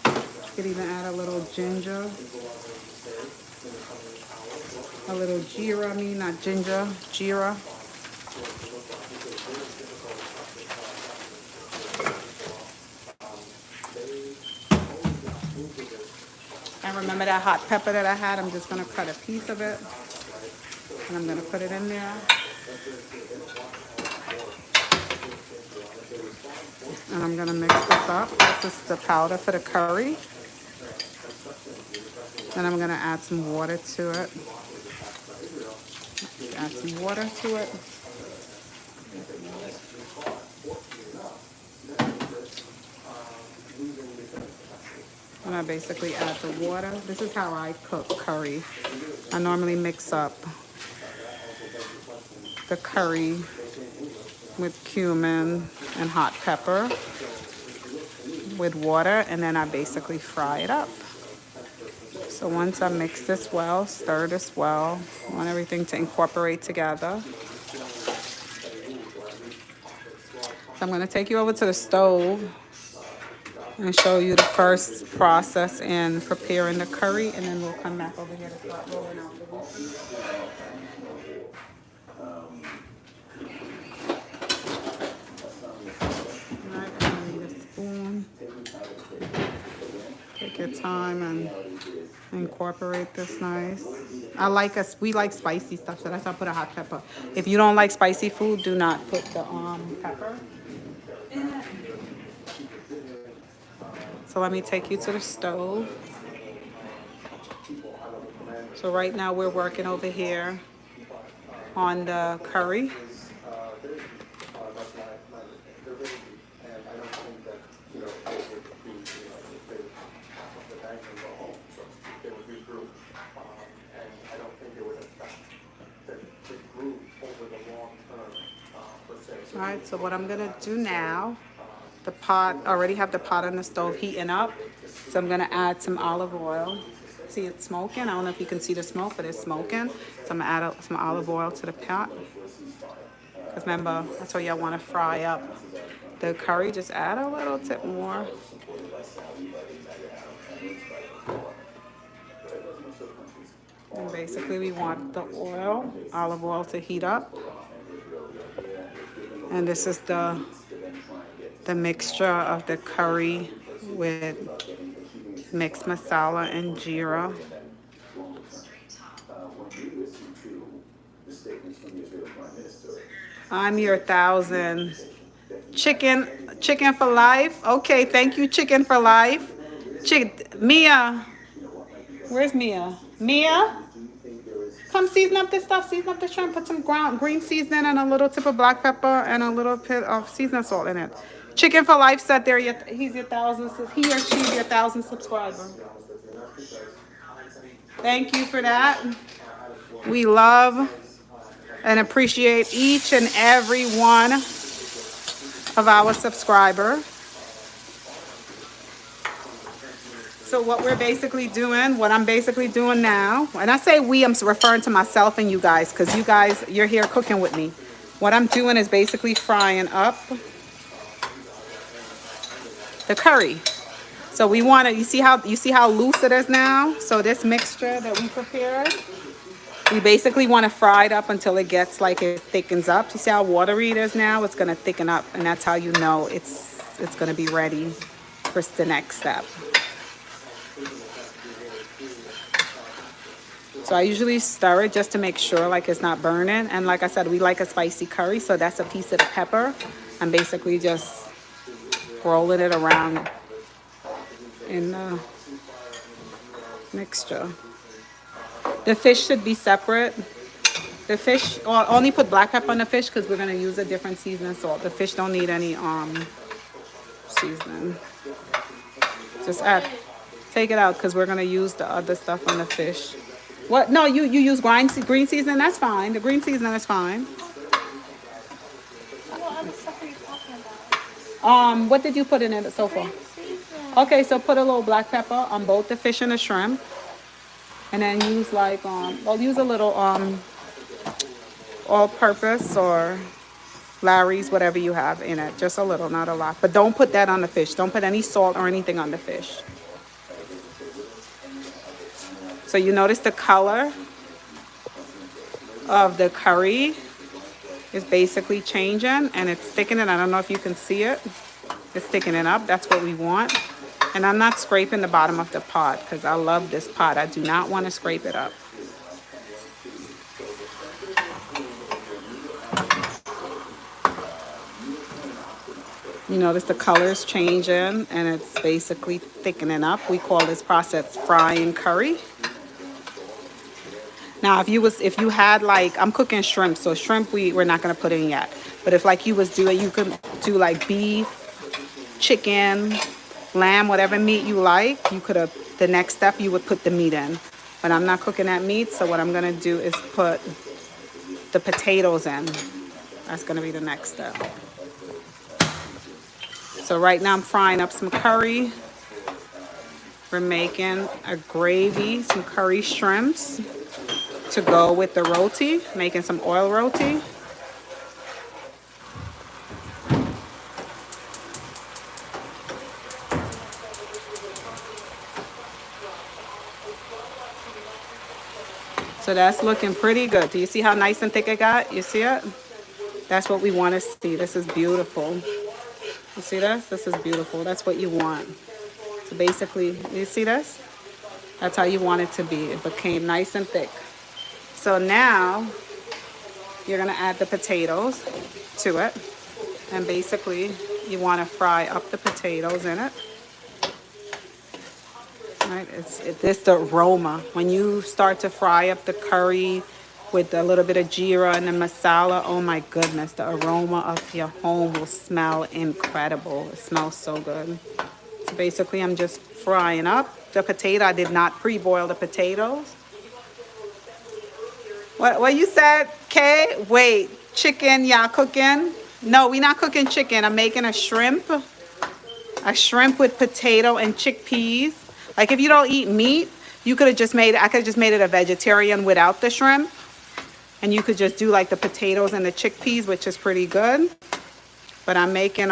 You could even add a little ginger. A little jeera, not ginger, jeera. And remember that hot pepper that I had? I'm just gonna cut a piece of it. And I'm gonna put it in there. And I'm gonna mix this up. This is the powder for the curry. Then I'm gonna add some water to it. Add some water to it. And I basically add the water. This is how I cook curry. I normally mix up the curry with cumin and hot pepper with water, and then I basically fry it up. So once I mix this well, stir this well, I want everything to incorporate together. So I'm gonna take you over to the stove and show you the first process in preparing the curry, and then we'll come back over here to start rolling out the roti. Alright, I'm gonna need a spoon. Take your time and incorporate this nice. We like spicy stuff, so that's why I put a hot pepper. If you don't like spicy food, do not put the pepper in it. So let me take you to the stove. So right now we're working over here on the curry. All right, so what I'm gonna do now, the pot, I already have the pot on the stove heating up. So I'm gonna add some olive oil. See, it's smoking. I don't know if you can see the smoke, but it's smoking. So I'm gonna add some olive oil to the pot. Because remember, I told you I wanna fry up the curry. Just add a little bit more. And basically we want the oil, olive oil, to heat up. And this is the mixture of the curry with mixed masala and jeera. I'm your 1,000. Chicken for life. Okay, thank you, chicken for life. Mia, where's Mia? Mia? Come season up this stuff. Season up the shrimp. Put some green seasoning and a little tip of black pepper and a little bit of seasoning salt in it. Chicken for life said there. He's your 1,000. He or she's your 1,000 subscriber. Thank you for that. We love and appreciate each and every one of our subscribers. So what I'm basically doing now, and I say we, I'm referring to myself and you guys, because you guys, you're here cooking with me. What I'm doing is basically frying up the curry. So we want to, you see how loose it is now? So this mixture that we prepared, we basically want to fry it up until it gets like it thickens up. You see how watery it is now? It's going to thicken up, and that's how you know it's going to be ready for the next step. So I usually stir it just to make sure like it's not burning. And like I said, we like a spicy curry, so that's a piece of the pepper. I'm basically just rolling it around in the mixture. The fish should be separate. The fish, or only put black pepper on the fish because we're going to use a different seasoning salt. The fish don't need any seasoning. Just take it out because we're going to use the other stuff on the fish. What? No, you use green seasoning. That's fine. The green seasoning is fine. What other stuff are you talking about? What did you put in it so far? Okay, so put a little black pepper on both the fish and the shrimp, and then use like use a little all-purpose or Larry's, whatever you have in it. Just a little, not a lot. But don't put that on the fish. Don't put any salt or anything on the fish. So you notice the color of the curry is basically changing and it's thickening. I don't know if you can see it. It's thickening up. That's what we want. And I'm not scraping the bottom of the pot because I love this pot. I do not want to scrape it up. You notice the color is changing and it's basically thickening up. We call this process frying curry. Now, if you had like, I'm cooking shrimp, so shrimp we're not gonna put in yet. But if like you was doing, you could do like beef, chicken, lamb, whatever meat you like. You could have, the next step you would put the meat in. But I'm not cooking that meat, so what I'm gonna do is put the potatoes in. That's gonna be the next step. So right now I'm frying up some curry. We're making a gravy, some curry shrimps to go with the roti, making some oil roti. So that's looking pretty good. Do you see how nice and thick it got? You see it? That's what we want to see. This is beautiful. You see this? This is beautiful. That's what you want. So basically, you see this? That's how you want it to be. It became nice and thick. So now you're gonna add the potatoes to it. And basically you wanna fry up the potatoes in it. Right? It's the aroma. When you start to fry up the curry with a little bit of jeera and the masala, oh my goodness, the aroma of your home will smell incredible. It smells so good. So basically I'm just frying up the potato. I did not pre-boil the potatoes. What you said, Kay? Wait, chicken, y'all cooking? No, we not cooking chicken. I'm making a shrimp with potato and chickpeas. Like if you don't eat meat, you could have just made it, I could have just made it a vegetarian without the shrimp. And you could just do like the potatoes and the chickpeas, which is pretty good. But I'm making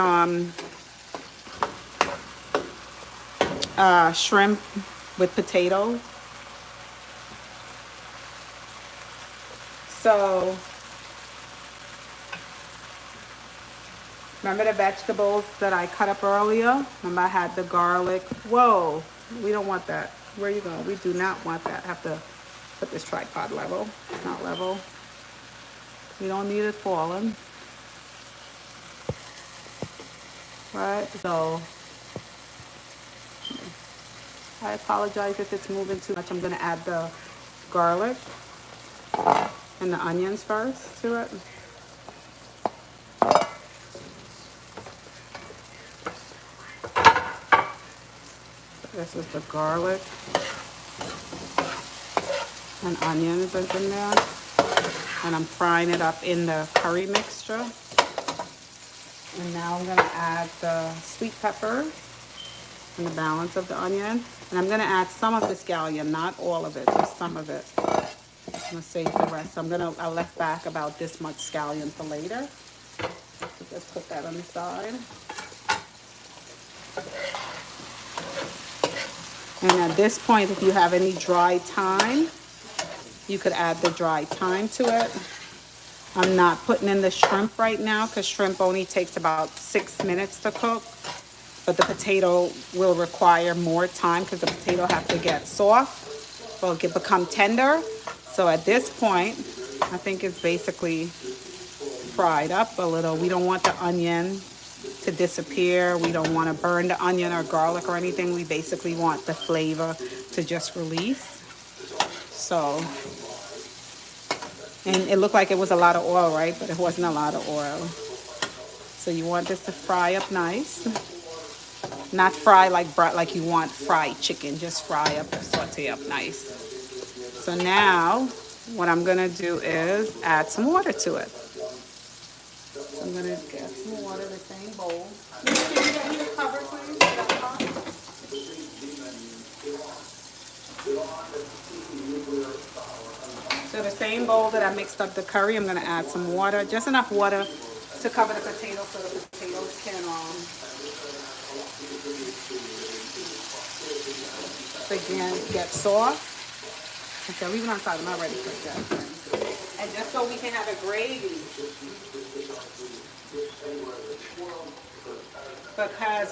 shrimp with potatoes. So remember the vegetables that I cut up earlier? Remember I had the garlic. Whoa, we don't want that. Where are you going? We do not want that. I have to put this tripod level. It's not level. We don't need it falling. Right, so I apologize if it's moving too much. I'm gonna add the garlic and the onions first to it. This is the garlic and onions that's in there. And I'm frying it up in the curry mixture. And now I'm gonna add the sweet pepper and the balance of the onion. And I'm gonna add some of the scallion, not all of it, just some of it. I'm gonna save the rest. I left back about this much scallion for later. So just put that on the side. And at this point, if you have any dry thyme, you could add the dry thyme to it. I'm not putting in the shrimp right now because shrimp only takes about 6 minutes to cook. But the potato will require more time because the potato have to get soft or become tender. So at this point, I think it's basically fried up a little. We don't want the onion to disappear. We don't want to burn the onion or garlic or anything. We basically want the flavor to just release. So, and it looked like it was a lot of oil, right? But it wasn't a lot of oil. So you want this to fry up nice. Not fry like you want fried chicken. Just fry up, saute up nice. So now, what I'm gonna do is add some water to it. So I'm gonna get some water in the same bowl. Can you get me the cover, please? So the same bowl that I mixed up the curry, I'm gonna add some water, just enough water to cover the potatoes so the potatoes can begin to get soft. Okay, leave it on side. I'm not ready for that. And just so we can have a gravy. Because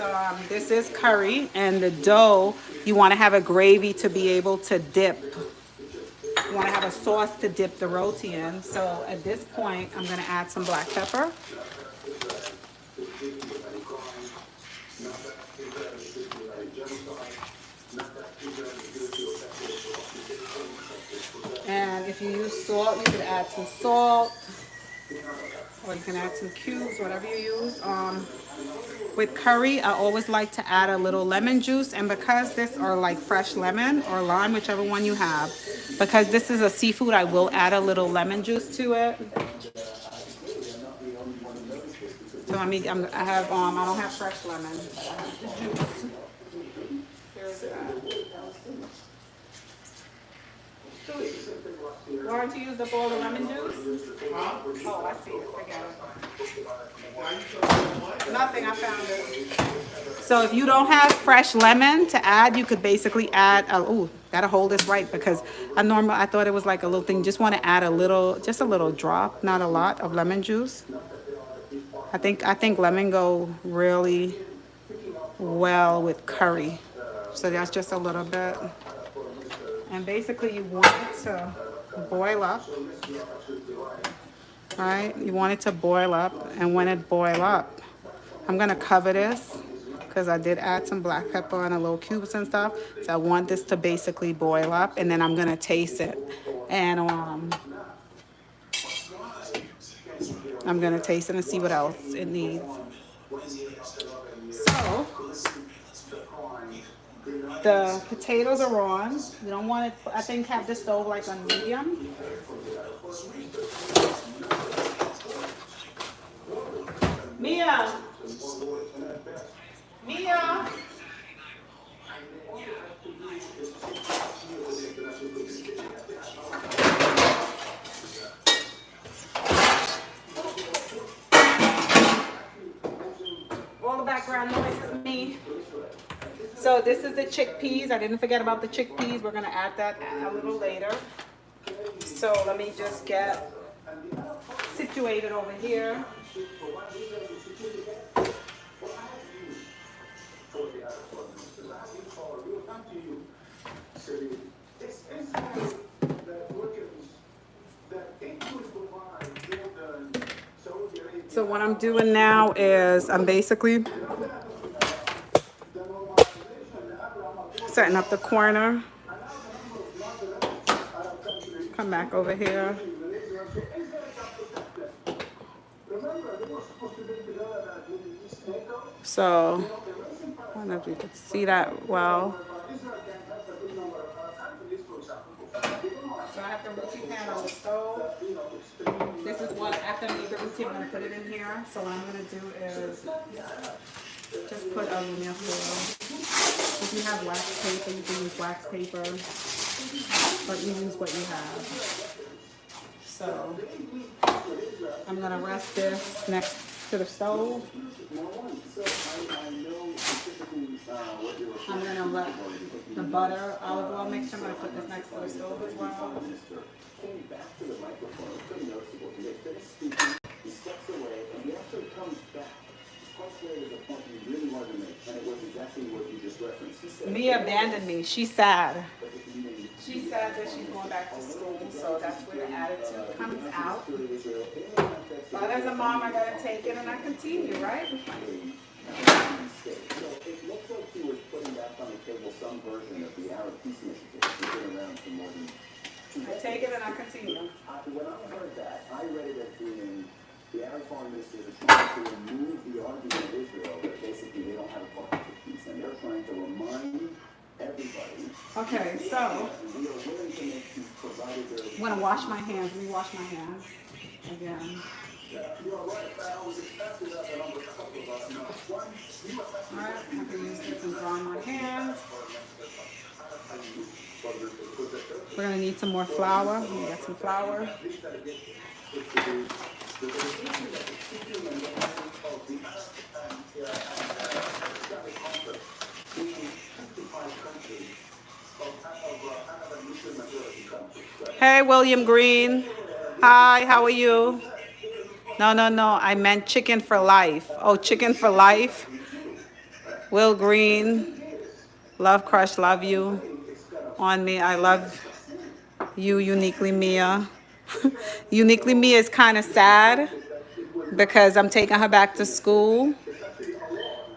this is curry and the dough, you want to have a gravy to be able to dip. You want to have a sauce to dip the roti in. So at this point, I'm going to add some black pepper. And if you use salt, you can add some salt. Or you can add some cubes, whatever you use. With curry, I always like to add a little lemon juice. And because this are like fresh lemon or lime, whichever one you have, because this is a seafood, I will add a little lemon juice to it. So I don't have fresh lemon. I have the juice. Here's that. Learn to use the bowl of lemon juice? Huh? Oh, I see it. Forget it. Nothing, I found it. So if you don't have fresh lemon to add, you could basically add, Gotta hold this right because I thought it was like a little thing. Just want to add a little, just a little drop, not a lot of lemon juice. I think lemon go really well with curry. So that's just a little bit. And basically you want it to boil up, right? You want it to boil up, and when it boil up, I'm gonna cover this because I did add some black pepper and a little cubes and stuff. So I want this to basically boil up, and then I'm gonna taste it. And I'm gonna taste it and see what else it needs. So the potatoes are on. You don't want it, I think have the stove like on medium. Mia! Mia! All the background noise is me. So this is the chickpeas. I didn't forget about the chickpeas. We're gonna add that a little later. So let me just get situated over here. So what I'm doing now is I'm basically setting up the corner. Come back over here. So I don't know if you can see that well. So I have the roti pan on the stove. This is what, after I make the roti, I'm going to put it in here. So what I'm going to do is just put aluminum foil. If you have wax paper, you can use wax paper, but you use what you have. So I'm going to rest this next to the stove. I'm going to let the butter, olive oil mixture, I'm going to put this next to the stove as well. He steps away and he actually comes back. There's a point he really wanted to make, and it was exactly what you just referenced. He said, Mia abandoned me. She's sad. She's sad that she's going back to school, so that's where the attitude comes out. But as a mom, I gotta take it and I continue, right? So it looks like he was putting back on the table some version of the Arab Peace Initiative. It's been around for more than 2 decades. I take it and I continue. When I heard that, I read it as being the Arab foreign ministers are trying to remove the argument of Israel that basically they don't have a partnership peace, and they're trying to remind everybody. Okay, so We are willing to make peace provided there is. I'm gonna wash my hands. Let me wash my hands again. Alright, I have to use this and dry my hands. We're gonna need some more flour. Let me get some flour. Hey, William Green. Hi, how are you? No, I meant chicken for life. Oh, chicken for life. Will Green. Love Crush, love you. On me, I love you, Uniquely Mia. Uniquely Mia is kind of sad because I'm taking her back to school.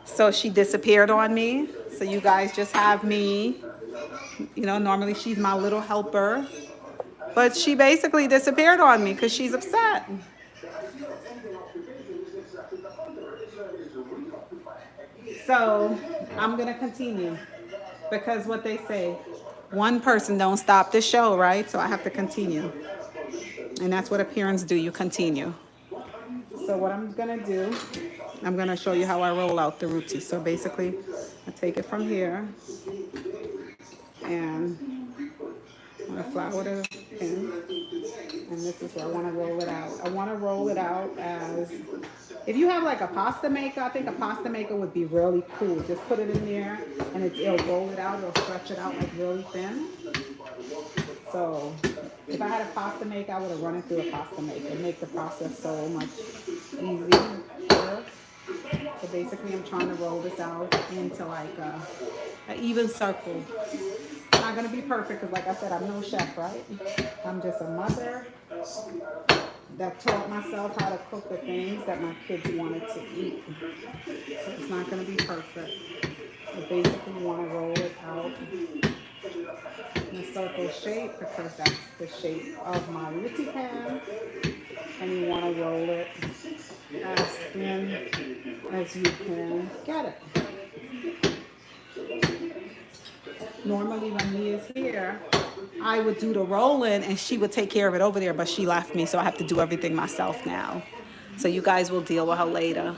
So she disappeared on me. So you guys just have me. You know, normally she's my little helper. But she basically disappeared on me because she's upset. So I'm going to continue because what they say, one person don't stop the show, right? So I have to continue. And that's what appearance do. You continue. So what I'm going to do, I'm going to show you how I roll out the roti. So basically, I take it from here and I'm going to flour the pin. And this is where I want to roll it out. I want to roll it out as If you have like a pasta maker, I think a pasta maker would be really cool. Just put it in there and it'll roll it out, it'll stretch it out like really thin. So if I had a pasta maker, I would have run it through a pasta maker. Make the process so much easier. So basically I'm trying to roll this out into like an even circle. Not gonna be perfect because like I said, I'm no chef, right? I'm just a mother that taught myself how to cook the things that my kids wanted to eat. So it's not gonna be perfect. I basically want to roll it out in a circle shape because that's the shape of my roti pan. And you want to roll it as thin as you can get it. Normally when Mia's here, I would do the rolling and she would take care of it over there, but she left me, so I have to do everything myself now. So you guys will deal with her later.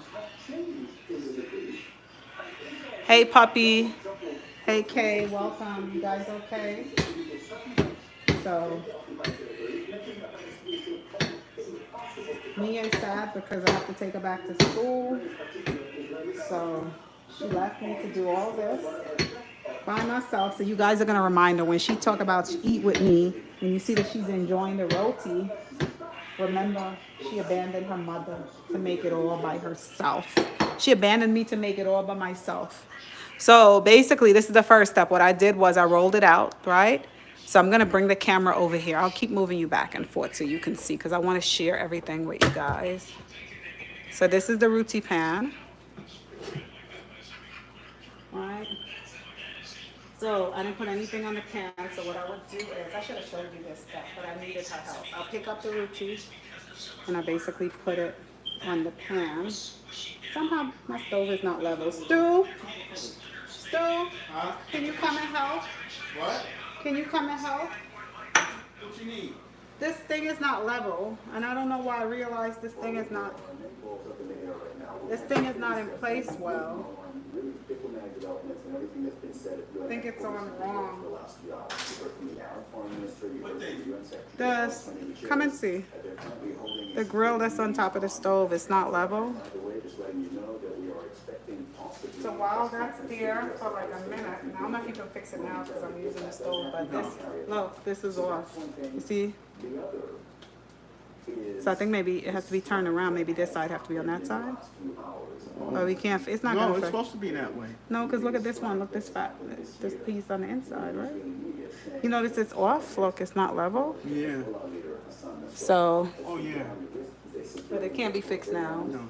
Hey puppy. Hey Kay, welcome. You guys okay? So Mia is sad because I have to take her back to school. So she left me to do all this by myself. So you guys are gonna remind her when she talk about eat with me and you see that she's enjoying the roti. Remember, she abandoned her mother to make it all by herself. She abandoned me to make it all by myself. So basically, this is the first step. What I did was I rolled it out, right? So I'm gonna bring the camera over here. I'll keep moving you back and forth so you can see because I want to share everything with you guys. So this is the roti pan. Right. So I didn't put anything on the pan. So what I would do is, I should have showed you this step, but I needed her help. I'll pick up the roti and I basically put it on the pan. Somehow my stove is not level. Stu, can you come and help? What? Can you come and help? What you need? This thing is not level, and I don't know why I realized this thing is not in place well. I think it's on wrong. Come and see. The grill that's on top of the stove is not level. So while that's there for like a minute, and I don't know if you can fix it now because I'm using the stove, but this is off. You see? So I think maybe it has to be turned around. Maybe this side have to be on that side. But we can't, it's not No, gonna it's fit. supposed to be that way. No, because look at this one, look this fat, this piece on the inside, right? You notice it's off, look, it's not level. Yeah. So, Oh, yeah. but it can't be fixed now. No.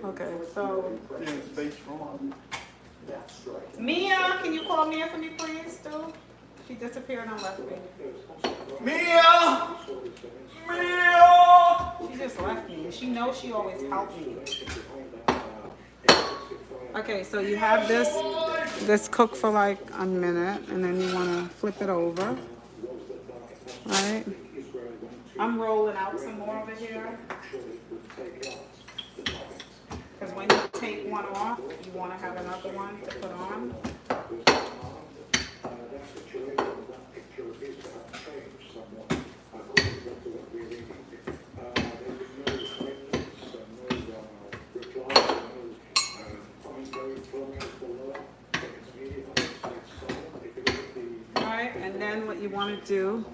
Okay, so. Yeah, it's face wrong. Mia, can you call Mia for me, please, Stu? She disappeared and left me. Mia! Mia! She just left me. She knows she always helped me. Okay, so you have this cook for like a minute, and then you want to flip it over, right? I'm rolling out some more over here. Because when you take one off, you want to have another one to put on. Alright, and then what you want to do,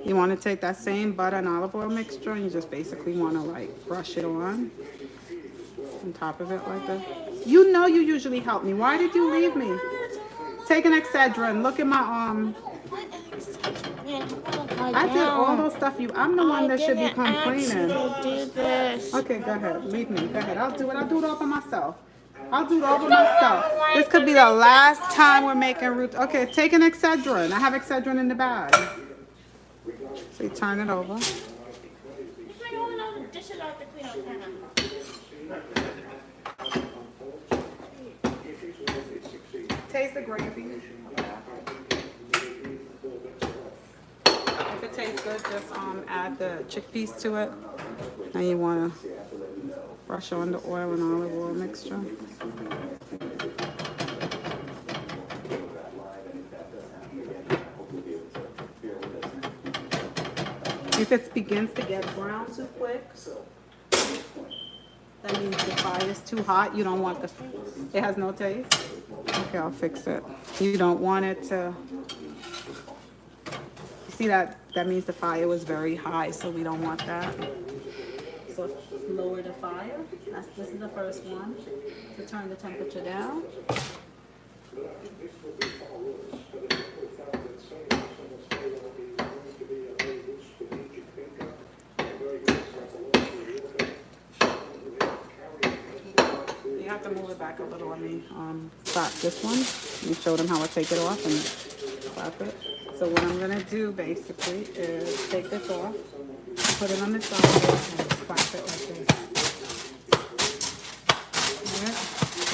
you want to take that same butter and olive oil mixture and you just basically want to like brush it on top of it like that. You know you usually help me. Why did you leave me? Take an Excedrin. Look at my arm. I did all those stuff I'm the one that should be complaining. Do this. Okay, go ahead. Leave me. Go ahead. I'll do it. I'll do it all by myself. I'll do it all by myself. This could be the last time we're making root. Okay, take an Excedrin. I have Excedrin in the bag. So you turn it over. It's like all those dishes out to clean up Hannah. Taste the gravy. If it tastes good, just add the chickpeas to it. And you want to brush on the oil and olive oil mixture. If it begins to get brown too quick, That means the fire is too hot. You don't want the, it has no taste? Okay, I'll fix it. You don't want it to, you see that, that means the fire was very high, so we don't want that. So lower the fire. This is the first one. To turn the temperature down. You have to move it back a little. Let me slap this one. Let me show them how I take it off and slap it. So what I'm gonna do basically is take this off, put it on the side, and slap it like this. Alright.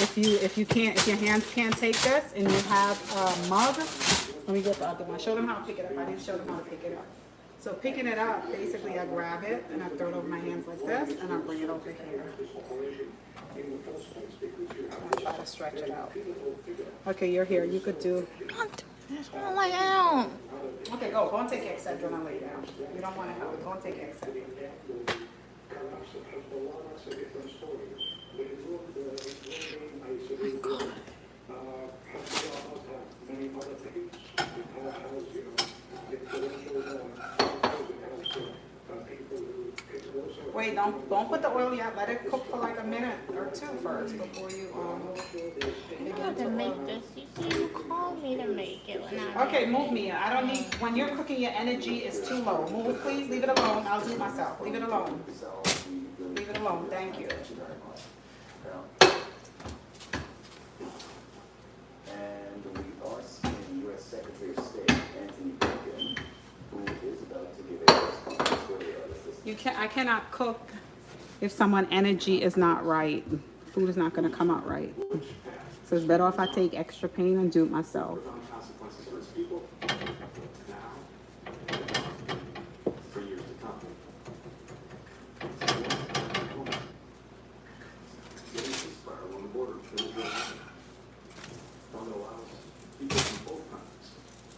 If your hands can't take this and you have a mug, let me get the other one. Show them how to pick it up. I didn't show them how to pick it up. So picking it up, basically I grab it and I throw it over my hands like this and I bring it over here. And try to stretch it out. Okay, you're here. You could do. Just wanna lay down. Okay, go and take Excedrin and lay down. You don't want to help. Go and take Excedrin. Wait, don't put the oil yet. Let it cook for like a minute or two first before you I have to make this. You see, you called me to make it when I Okay, move me. I don't need, when you're cooking, your energy is too low. Move, please. Leave it alone. I'll do it myself. Leave it alone. Leave it alone. Thank you. And we are seeing U.S. Secretary of State Anthony Blinken, who is about to give a press conference where I cannot cook if someone's energy is not right. Food is not going to come out right. So it's better if I take extra pain and do it myself. Consequences for its people now, for years to come. Getting ceasefire on the border between Israel and Lebanon. One that allows people from both countries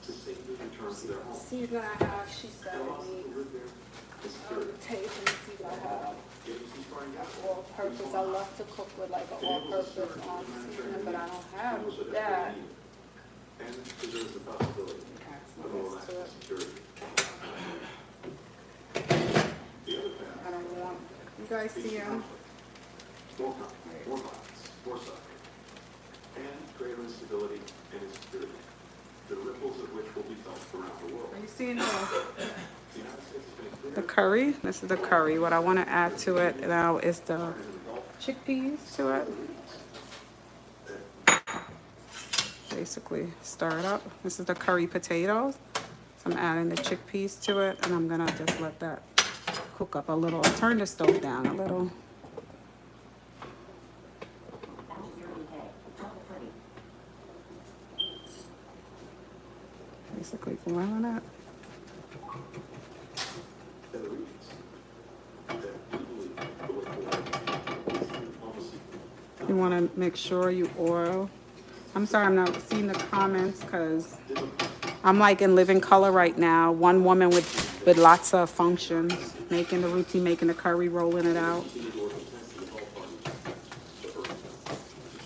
to safely return to their homes. See what I have. She said Allows them to live there in security. taste and see what I have. Getting ceasefire in Gaza. All purpose. I love to cook with like an all purpose seasoning, but I don't have that. And preserves the possibility Add of some more of this to lasting it. security. The other path. I don't want. You guys see him? More conflict, more violence, more suffering, and greater instability and insecurity, the ripples of which will be felt around the world. Are you seeing the The United States has been clear the curry? This is the curry. What I want to add to it now is the chickpeas to it. Basically, stir it up. This is the curry potatoes. So I'm adding the chickpeas to it, and I'm gonna just let that cook up a little. Turn the stove down a little. Basically, boiling it. that the regions that we believe the way forward is through diplomacy. You want to make sure you oil. I'm sorry, I'm not seeing the comments because I'm like in living color right now. One woman with lots of functions, making the roti, making the curry, rolling it out.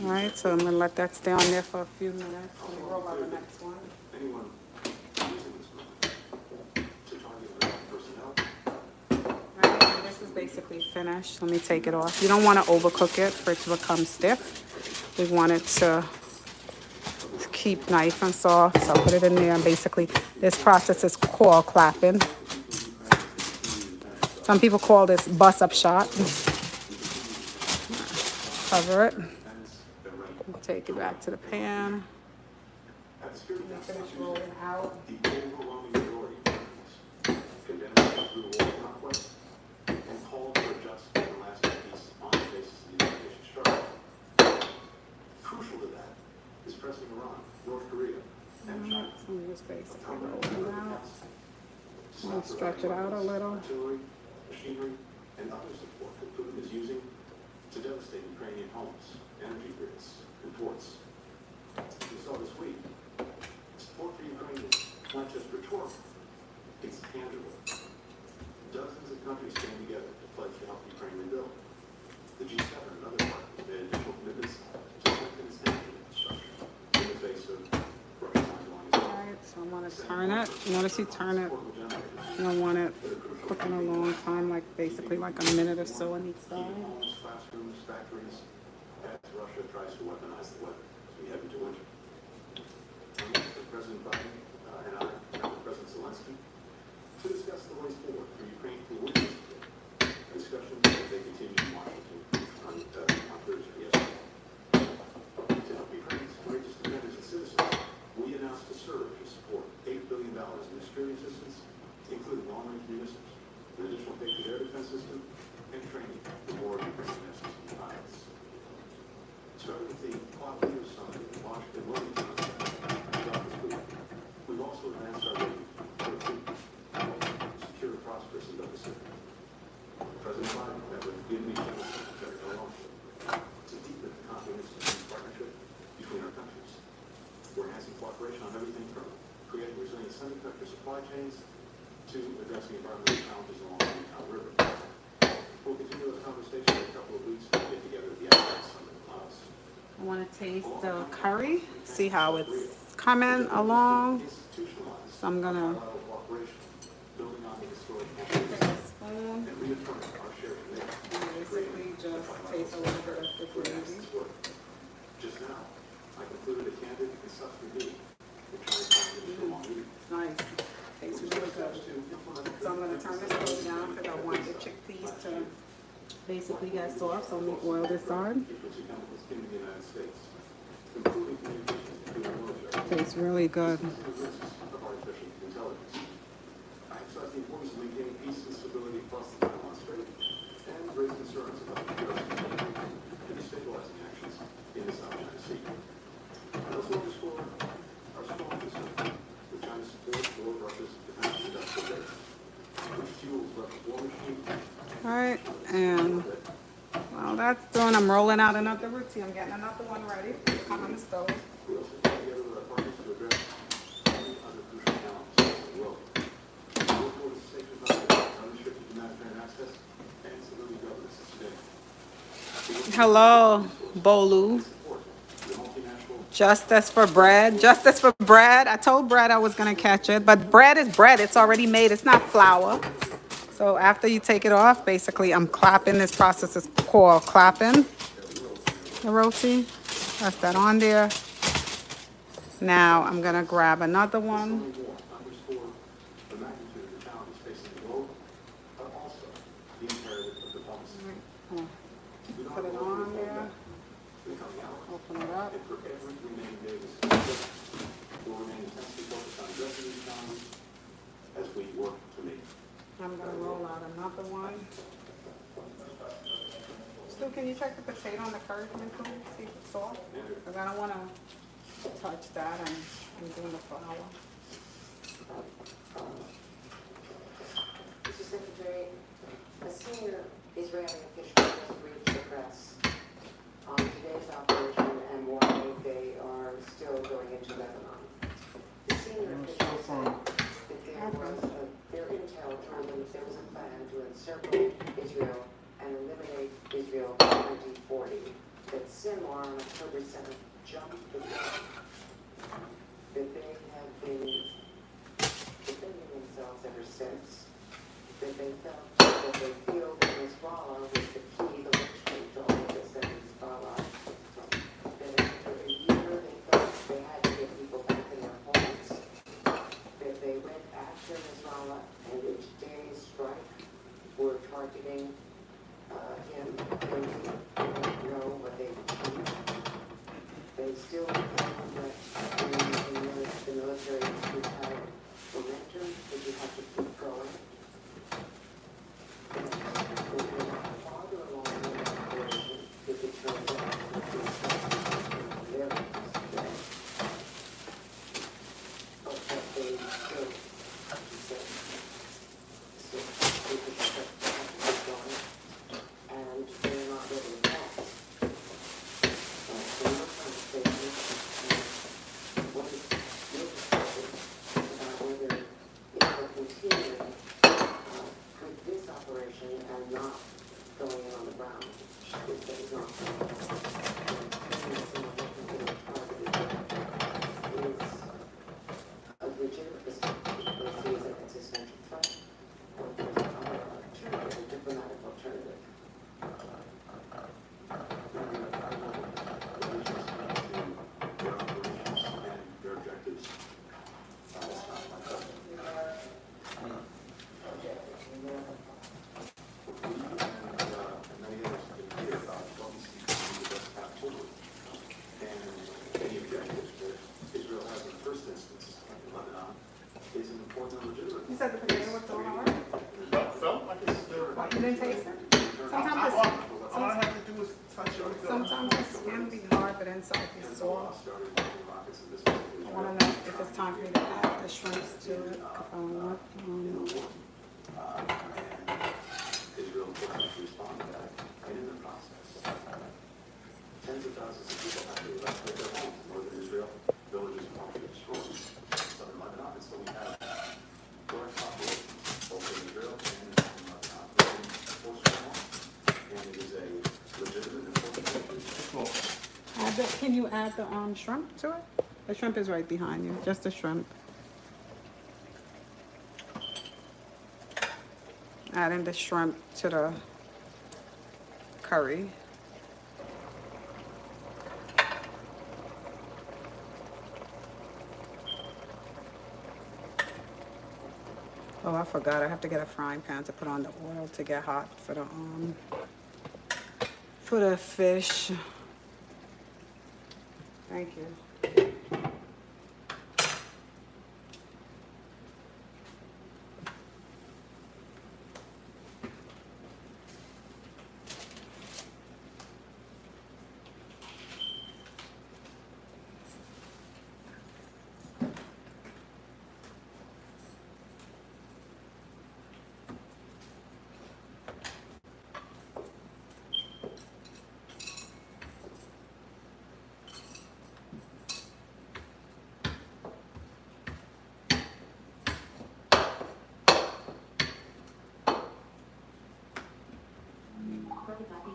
All right, so I'm gonna let that stay on there for a few minutes. Let me roll out the next one. Anyone using this moment to target their own personnel. Right, and this is basically finished. Let me take it off. You don't want to overcook it for it to become stiff. We want it to keep nice and soft. So I'll put it in there. And basically, this process is called clapping. Some people call this bust up shot. Cover it. Take it back to the pan. Finish rolling out. The overwhelming majority of countries condemned the war conflict and called for a just and lasting peace on the basis of the unification struggle. Crucial to that is pressing Iran, North Korea, and China. So we just basically roll it out. And stretch it out a little. Artillery, machinery, and other support that Putin is using to devastate Ukrainian homes, energy grids, and ports. We saw this week, support for Ukraine is not just rhetorical, it's tangible. Dozens of countries came together to pledge to help Ukraine rebuild. The The G7 and other partners made additional commitments to strengthen its energy infrastructure in the face of Russia's ongoing Alright, so I want to turn it. Notice you turn it. You don't want it cooking a long time, like basically like a minute or so on each side. homes, classrooms, factories, as Russia tries to weaponize the weather as we head into winter. President Biden and I met with President Zelensky to discuss the ways forward for Ukraine through winter. Discussions as they continue in Washington on Thursday yesterday. To help Ukraine's courageous defenders and citizens, we announced a surge to support $8 billion in security assistance, including long-range munitions, an additional Patriot air defense system, and training for more Ukrainian F-16 pilots. Starting with the Quad Leaders Summit in Washington, Wilmington, throughout this week, we've also advanced our vision for a free, secure, prosperous Indo-Pacific. President Biden met with Vietnamese General Secretary Roti to deepen the comprehensive partnership between our countries. We're enhancing cooperation on everything from creating resilient semiconductor supply chains to addressing environmental challenges along the Mekong River. We'll continue this conversation in a couple of weeks when we get together at the APEC Summit in Laos. I want to taste the curry, see how it's coming along. Institutionalize So I'm gonna bilateral cooperation, building on the historic take a spoon and reaffirming our shared commitment and basically just taste a little bit of the to advance gravy. this work. Just now, I concluded a candid and substantive meeting with China's Prime Minister Wang Yi. Nice. Tastes really good. So I'm gonna turn this stove down because I want the chickpeas to basically get soft. So let me oil this side. Frequency chemicals in the United States, improving communications between our military. Tastes really good. The risks of artificial intelligence. I emphasize the importance of maintaining peace and stability across the Taiwan Strait and raise concerns about the U.S. and destabilizing actions in the South China Sea. I also underscore our strong concern with China's support for Russia's defense industrial base, which fuels Russia's war machine. All right, and while that's done, I'm rolling out another roti. I'm getting another one ready. I'm on the stove. We also come together with our partners to address many other crucial challenges in the world. We work towards the safety of unrestricted humanitarian access and civilian governance today. Hello, Bolu. Support the multinational Justice for bread. Justice for bread. I told Brad I was gonna catch it, but bread is bread. It's already made. It's not flour. So after you take it off, basically I'm clapping. This process is called clapping the roti. That's that on there. Now I'm gonna grab another one. war underscore the magnitude of the challenges facing the globe, but also the imperative of diplomacy. We don't Put it have a on there. We're coming out. Open it up. And for every remaining day this conflict, we'll remain intensely focused on addressing these challenges as we work to meet. I'm gonna roll out another one. Stu, can you check the potato and the curry for me, please? See if it's soft? Because I don't wanna touch that and I'm doing the flour. Mr. Secretary, a senior Israeli official just briefed the press on today's operation and why they are still going into Lebanon. The senior official said that their intel told them that there was a plan to encircle Israel and eliminate Israel by 2040. That Sinwar on October 7th jumped the gun. That they have been defending themselves ever since. That they feel that Hezbollah was the key, the linchpin to all of this, and Hezbollah. That after a year they felt they had to get people back said the potato was so hard. Felt like it's still. What, you didn't taste it? Sometimes All I have to do is touch it. sometimes the skin be hard, but inside be soft. I wanna know if it's time for me to add the shrimps to it. If I want, Israel quickly responded to that, and in the process, tens of thousands of people have to evacuate their homes in northern Israel, villages partially destroyed, southern Lebanon, and so we have large populations, both in Israel and in Lebanon, living close to home, and it is a legitimate and important issue. can you add the shrimp to it? The shrimp is right behind you, just the shrimp. Adding the shrimp to the curry. Oh, I forgot. I have to get a frying pan to put on the oil to get hot for the fish. Thank you.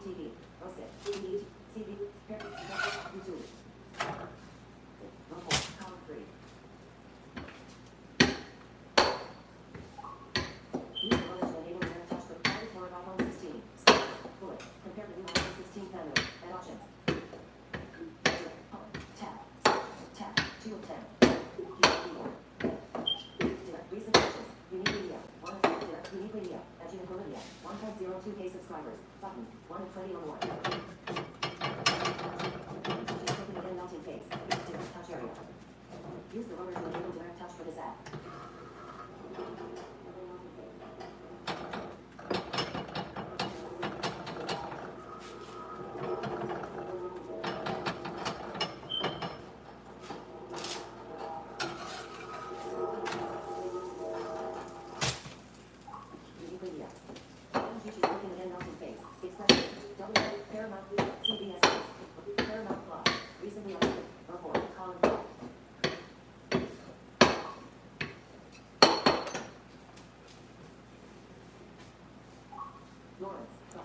TV, você, TV, YouTube. Report, column 3. Use the list to enable direct touch for quality for iPhone 16. Bullet, compare the new iPhone 16 menu and options. Tab, 2 of 10. Keyboard. Direct recent purchase, unique media, unique media, Edging Bolivia, 1.02K subscribers, button, 1 of 20 or more. Clicking again, melting face, direct touch area. Use the roller to enable direct touch for this app.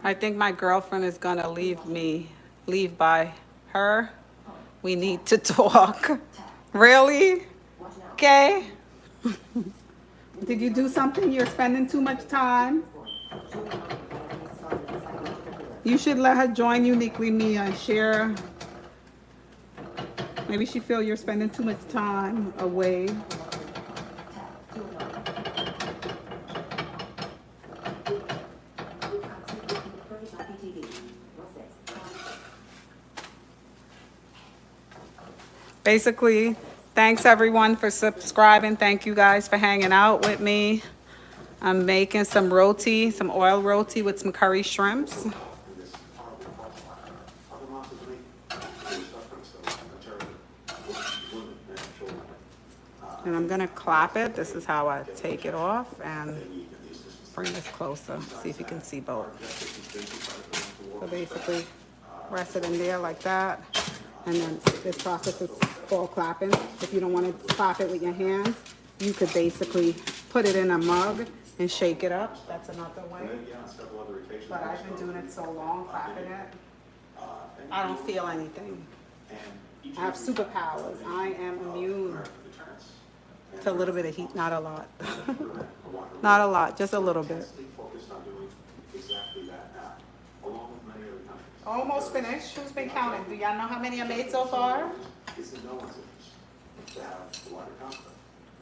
I think my girlfriend is gonna leave by her. We need to talk. Really? Okay. Did you do something? You're spending too much time. You should let her join Uniquely Mia and share. Maybe she feel you're spending too much time away. Basically, thanks everyone for subscribing. Thank you guys for hanging out with me. I'm making some roti, some oil roti with some curry shrimps. And I'm gonna clap it. This is how I take it off and bring this closer. See if you can see both. So basically, rest it in there like that. And then this process is called clapping. If you don't want to clap it with your hands, you could basically put it in a mug and shake it up. That's another way. But I've been doing it so long, clapping it, I don't feel anything. I have superpowers. I am immune to a little bit of heat, not a lot. Not a lot, just a little bit. Almost finished. Who's been counting? Do y'all know how many I made so far? It's in no one's interest to have a wider conflict.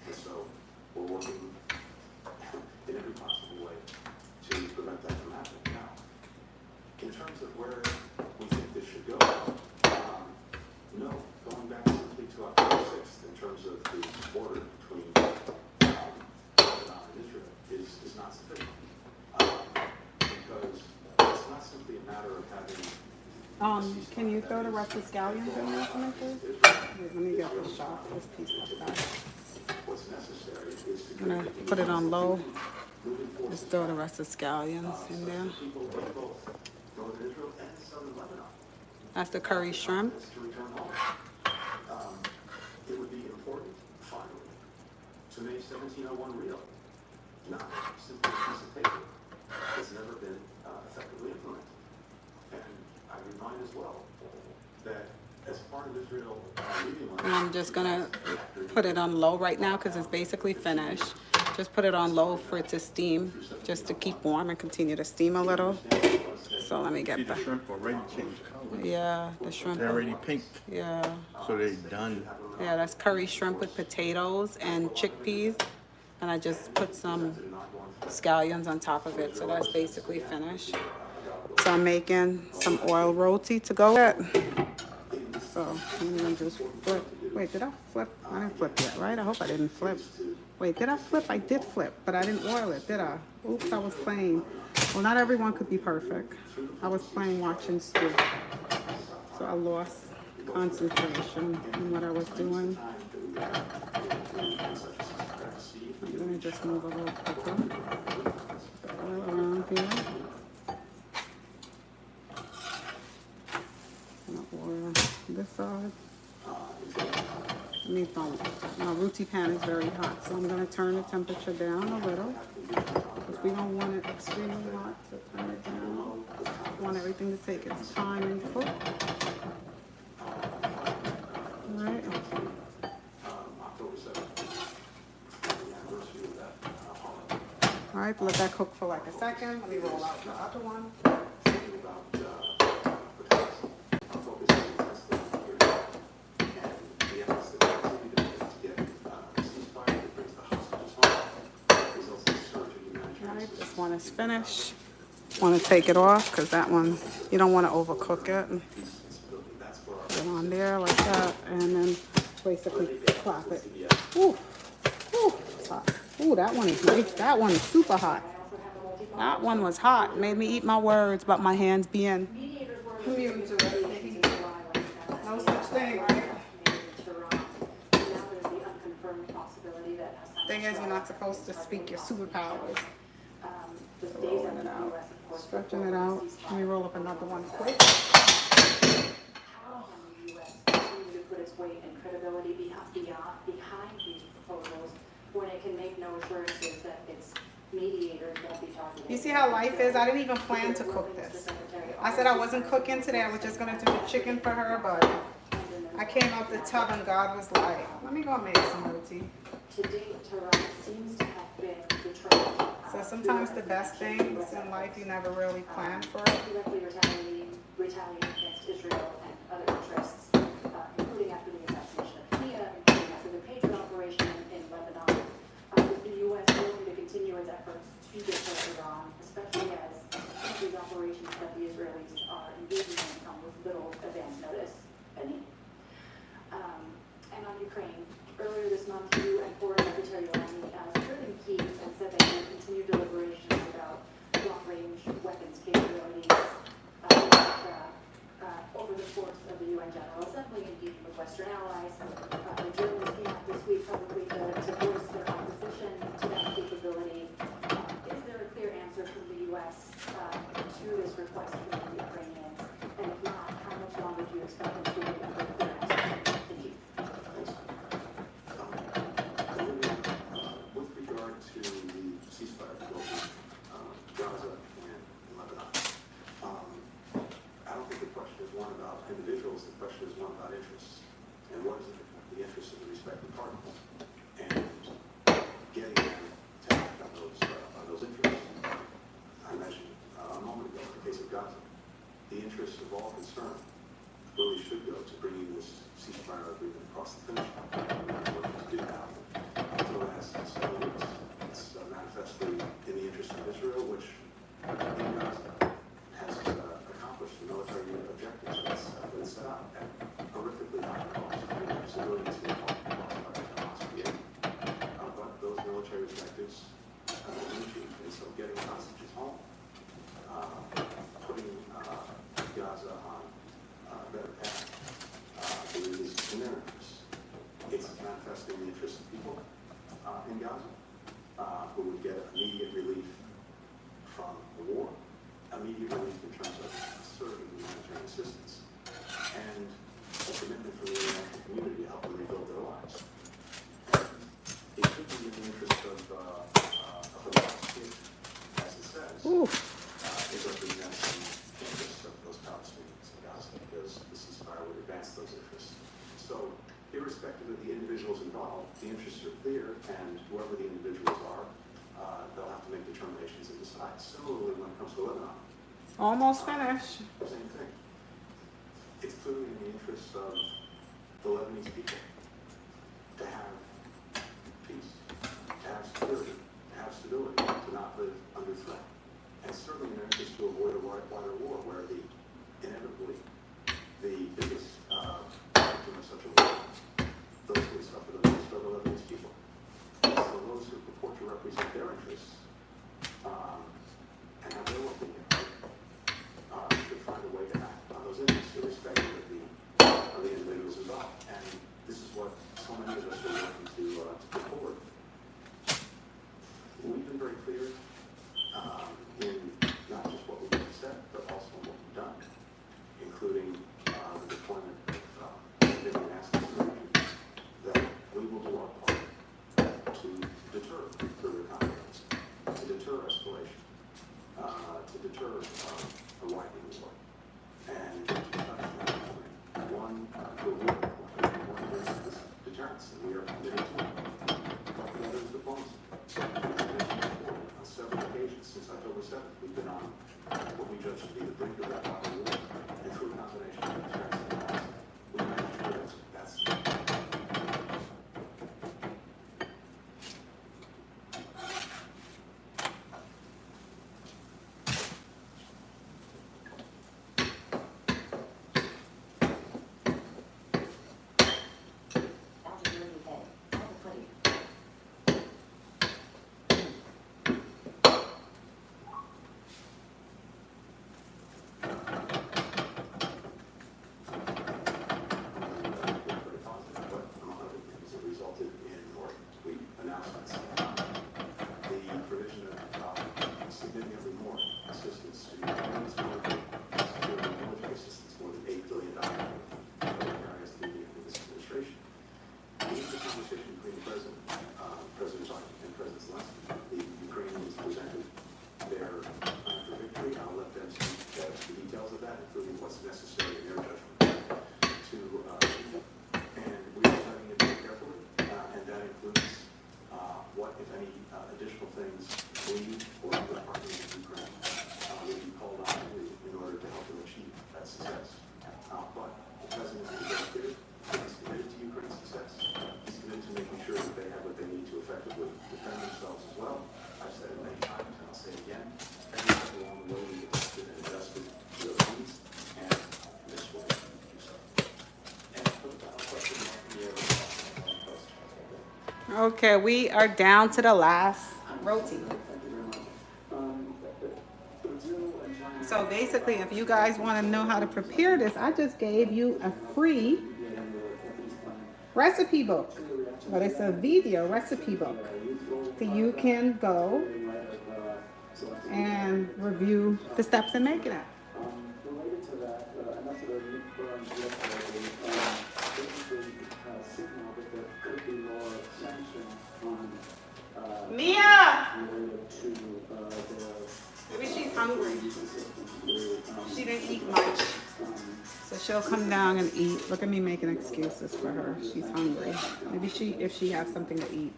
And so we're working in every possible way to prevent that from happening. Now, in terms of where we think this should go, no, going back simply to October 6th in terms of the border between Lebanon and Israel. not sufficient. Because it's not simply a matter of having. Can you throw the rest of the scallions in there for me, please? Wait, let me get this shot, this piece like that. What's necessary is to I'm gonna put it on low. Just throw the rest of the scallions in there. people in both northern Israel and southern Lebanon That's the curry shrimp. to return home. It would be important, finally, to make 1701 real, not simply a piece of paper that's never been effectively implemented. And I remind as well that as part of Israel leaving And I'm just gonna put it on low right now because it's basically finished. Just put it on low for it to steam, just to keep warm and continue to steam a little. So let me See, get the back. shrimp already changed colors. Yeah, the shrimp. They're already pink, Yeah, so they're done. yeah, that's curry shrimp with potatoes and chickpeas. And I just put some scallions on top of it, so that's basically finished. So I'm making some oil roti to go with. So I'm gonna just flip. Wait, did I flip? I didn't flip yet, right? I hope I didn't flip. Wait, did I flip? I did flip, but I didn't oil it, did I? Oops, I was playing. Well, not everyone could be perfect. I was playing watching Stu. So I lost concentration in what I was doing. I'm gonna just move a little quicker. Oil around here. Oil this side. My roti pan is very hot, so I'm going to turn the temperature down a little because we don't want it extremely hot, so turn it down. We want everything to take its time and cook. All right. All right, let that cook for like a second. Let me roll out the other one. This one is finished. Want to take it off because that one, you don't want to overcook it. Put it on there like that, and then basically clap it. Ooh, ooh, it's hot. Ooh, that one is nice. That one is super hot. That one was hot. Made me eat my words about my hands being immune to it. No such thing, right? Thing is, you're not supposed to speak your superpowers. Rolling it out, stretching it out. Let me roll up another one quick. How can the U.S. continue to put its weight and credibility behind these proposals when it can make no assurances that its mediators won't be targeted? You see how life is? I didn't even plan to cook this. I said I wasn't cooking today. I was just going to do the chicken for her, but I came out the tub and God was like, let me go make some roti. To date, Tehran seems to have been betrayed. So sometimes the best things in life you never really plan for. Directly retaliating against Israel and other interests, including after the assassination of Kia, including after the Patriot operation in Lebanon. Is the U.S. willing to continue its efforts to deter Iran, especially as some of these operations that the Israelis are engaging in come with little advance notice? Any? And on Ukraine, earlier this month, you and Foreign Secretary Rami stood in Kyiv and said that you would continue deliberations about long-range weapons capabilities over the course of the UN General Assembly, engaging with Western allies. The Germans came out this week publicly to voice their opposition to that capability. Is there a clear answer from the U.S. to this request from the Ukrainians? And if not, how much longer do you expect them to wait for a clear answer? Thank you. With regard to the ceasefire between Gaza and Lebanon, I don't think the question is one about individuals, the question is one about interests. And what is it that the manifesting the interests of people in Gaza who would get immediate relief from the war, immediate relief in terms of certain humanitarian assistance, and a commitment from the international community to help them rebuild their lives. And it could be in the interest of the Palestinians, as it says. It represents the interests of those Palestinians in Gaza because the ceasefire would advance those interests. So, irrespective of the individuals involved, the interests are clear, and whoever the individuals are, they'll have to make determinations and decide. Similarly, when it comes to Lebanon, Almost finished. same thing. It's clearly in the interests of the Lebanese people to have peace, to have security, to not live under threat. And certainly in their interest to avoid a wider war where inevitably the biggest victim of such a war, those who would suffer the most are the Lebanese people. So those who purport to represent their interests and have their well-being should find a way to act on those interests, irrespective of the individuals involved. And this is what so many of us are working to put forward. We've been very clear in not just what we've said, but also in what we've done, including the deployment of civilian assets in the region, that we will do our part to deter further conflicts, to deter escalation, to deter a widening war, and to touch one to avoid one this deterrence, and we are committed to it. The other is diplomacy. On several occasions since October 7th, we've been on what we judge to be the brink of that modern war, and through a combination of threats and laws, we managed to prevent it. That's Okay, we are down to the last roti. So basically, if you guys want to know how to prepare this, I just gave you a free recipe book, but it's a video recipe book. So you can go and review the steps in making it. Related to that, and that's what Nick Burns yesterday, basically signaled that there could be more sanctions on Mia! related to Maybe she's hungry. She didn't eat much. So she'll come down and eat. Look at me making excuses for her. She's hungry. Maybe if she has something to eat,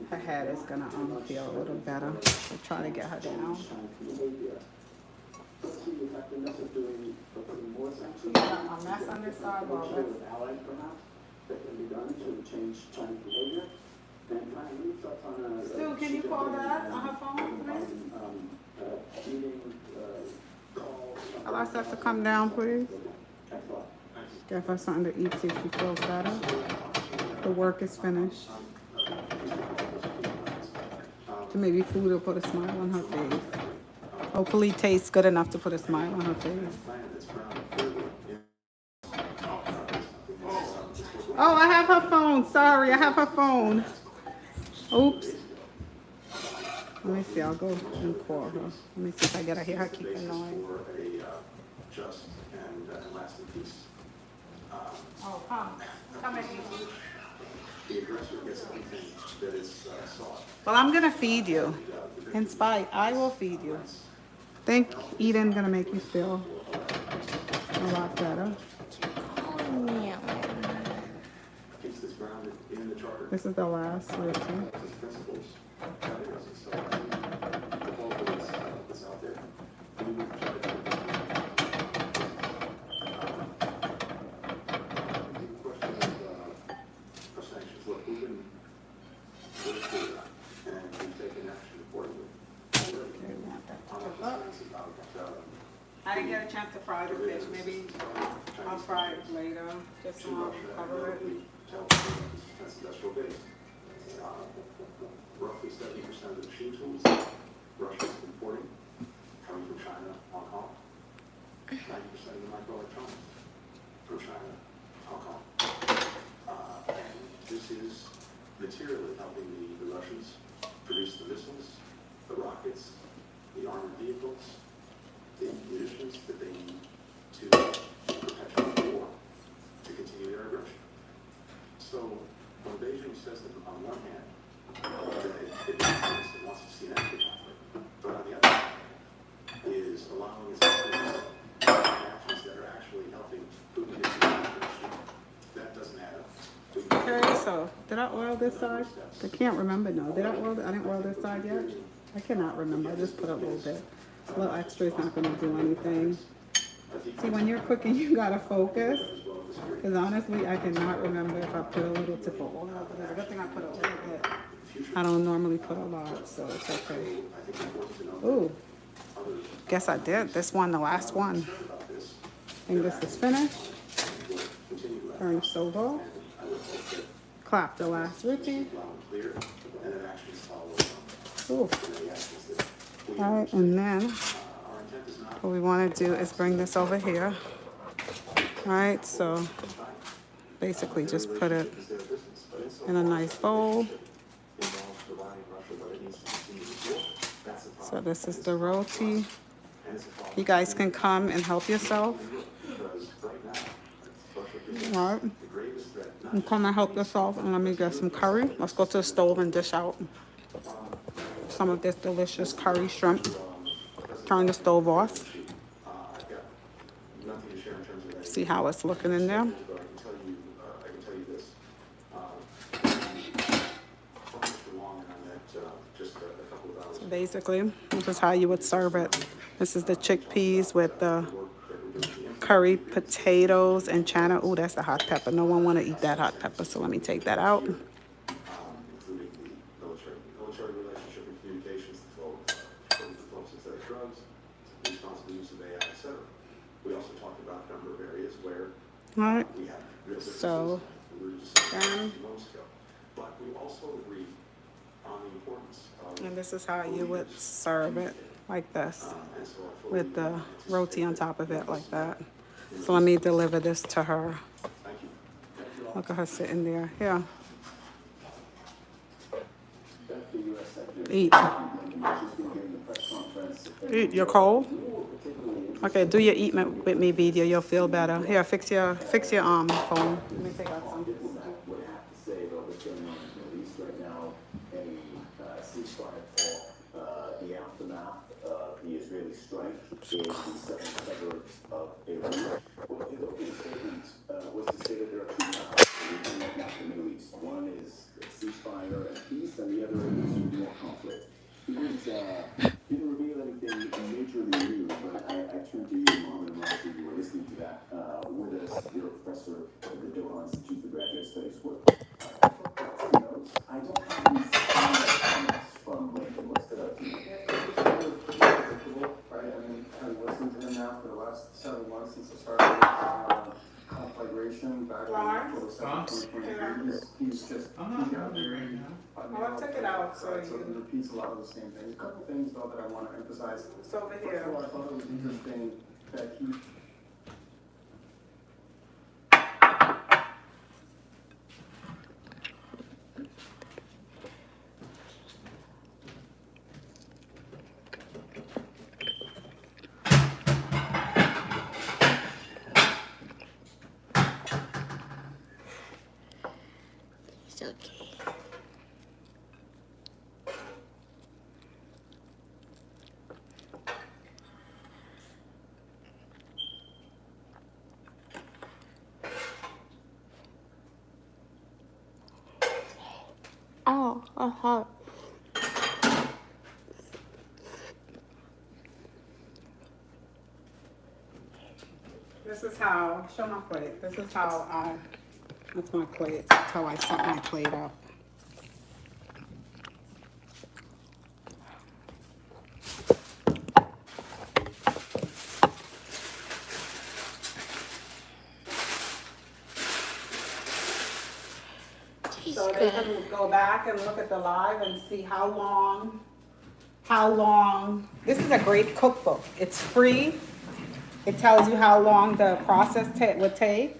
her head is gonna feel a little better. So try to get her down. She got a mess on this sidewalk. That can be done to change Chinese behavior. And finally, thoughts on Stu, can you call that on her phone, please? meeting calls. Tell us to come down, please. Give her something to eat, see if she feels better. The work is finished. So maybe food will put a smile on her face. Hopefully it tastes good enough to put a smile on her face. Oh, I have her phone phone. Sorry, I have her phone. Oops. Let me see. I'll go and call her. Let me see if I get her here. Her keep annoying. For a just and lasting peace. Oh, come. Come at me. The aggressor gets everything that is sought. Well, I'm gonna feed you. In spite, I will feed you. Think eating gonna make you feel a lot better. Yeah. Keeps this grounded in the charter. This is the last routine. Principles. So the whole that's out there. We would try to question of sanctions. Look, we've been very clear and we've taken action accordingly. I didn't get a chance to fry the fish. Maybe I'll fry it later, just so I'll cover it. That's industrial base. Roughly 70% of the machine tools Russia is importing coming from China, Hong Kong. 90% of the microelectronics from China, Hong Kong. And this is materially helping the Russians produce the missiles, the rockets, the armored vehicles, the munitions that they need to perpetuate the war, to continue their aggression. So when Beijing says that on one hand, that it wants to see an end to the conflict, but on the other hand, is allowing its actions that are actually helping Putin get to the conflict, that doesn't add up. Okay, so did I oil this side? I can't remember now. Did I oil? I didn't oil this side yet. I cannot remember. I just put a little bit. A little extra is not going to do anything. See, when you're cooking, you gotta focus. Because honestly, I cannot remember if I put a little tip of oil. But it's a good thing I put a little bit. I don't normally put a lot, so it's okay. Ooh, guess I did. This one, the last one. I think this is finished. Turn the stove off. Clap the last routine. Ooh. All right, and then what we want to do is bring this over here. All right, so basically just put it in a nice bowl. So this is the roti. You guys can come and help yourself. All right. And come and help yourself, and let me get some curry. Let's go to the stove and dish out some of this delicious curry shrimp. Turn the stove off. See how it's looking in there. So basically, this is how you would serve it. This is the chickpeas with the curry potatoes and chana. Oh, that's a hot pepper. No one want to eat that hot pepper, so let me take that out. Including the military relationship and communications, the flow of synthetic drugs, the responsible use of AI, etc. We also talked about a number of areas where All right. we have real differences. So, we were just saying months ago. But we also agreed on the importance of and this is how you would serve it, like this, and so I fully with the roti on top of it, like that. So let me deliver this to her. thank you. Look at her sitting there. Here. Eat. Eat. You're cold? Okay, do your eat with me video. You'll feel better. Here, fix your phone. Let me take out some. Would have to say though, what's going on in the Middle East right now, a ceasefire talk, the aftermath of the Israeli strike in the southern suburbs of Beirut. Well, the opening statement was to say that there are two paths in the Middle East. One is ceasefire and peace, and the other is more conflict. He didn't reveal anything majorly new, but I turned to you, Mohammed, and obviously you were listening to that with us. You're a professor at the Doha Institute for Graduate Studies. I don't have any comments from Lincoln. What stood out to you? Right? I mean, having listened to him now for the last several months since the start of this conflagration back in October 7th, 2023, he's just he's out there and Well, I took it out, so so he repeats a lot of the same things. A couple things though that I want to emphasize. It's over First here. of all, I thought it was interesting that he hot. This is how, show my plate. This is how that's my plate. That's how I set my plate up. So they can go back and look at the live and see how long, this is a great cookbook. It's free. It tells you how long the process would take.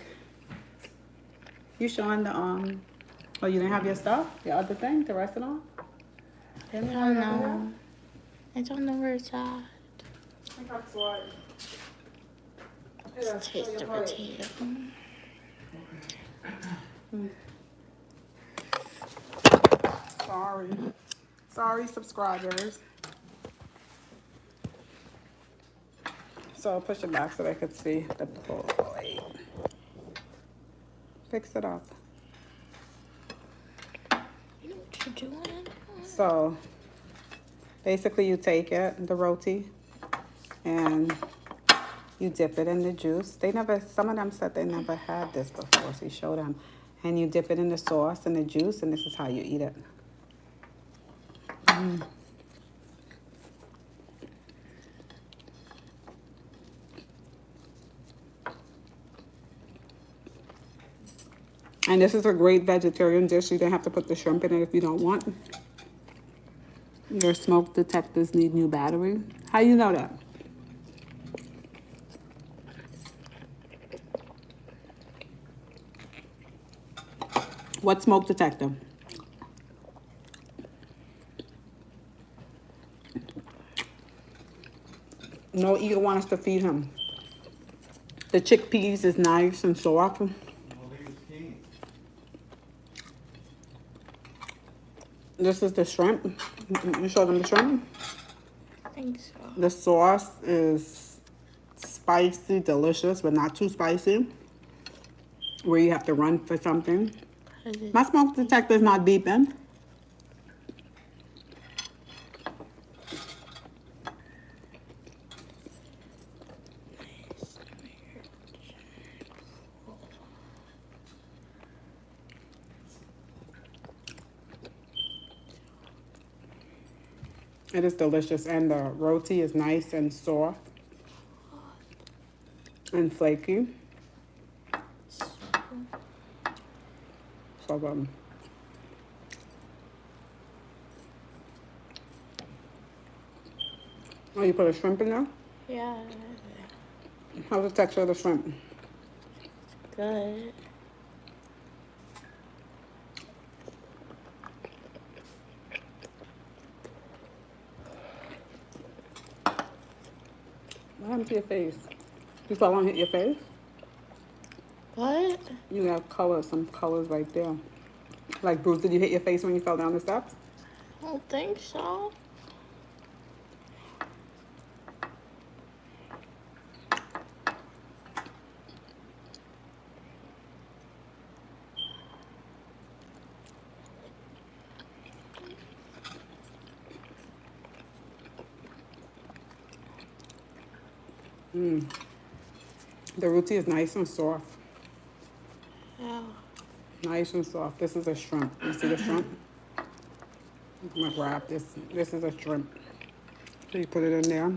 You showing the, oh, you didn't have your stuff? Your other thing, the restaurant? I don't know. I don't know where it's at. I think that's what. Let's taste the potato. Sorry, subscribers. So I'll push it back so they could see the plate. Fix it up. You know what you're doing? So basically you take it, the roti, and you dip it in the juice. Some of them said they never had this before, so you show them. And you dip it in the sauce and the juice, and this is how you eat it. And this is a great vegetarian dish. You don't have to put the shrimp in it if you don't want. Your smoke detectors need new battery. How you know that? What smoke detector? No eater wants to feed him. The chickpeas is nice and soft. This is the shrimp. You show them the shrimp? I think so. The sauce is spicy, delicious, but not too spicy. Where you have to run for something. My smoke detector is not beeping. It is delicious, and the roti is nice and soft and flaky. So oh, you put a shrimp in there? Yeah. How's the texture of the shrimp? Good. What happened to your face? You fell on hit your face? What? You got colors, some colors right there. Like, Bruce, did you hit your face when you fell down the steps? I don't think so. The roti is nice and soft. Yeah. Nice and soft. This is a shrimp. You see the shrimp? I'm gonna grab this. This is a shrimp. So you put it in there.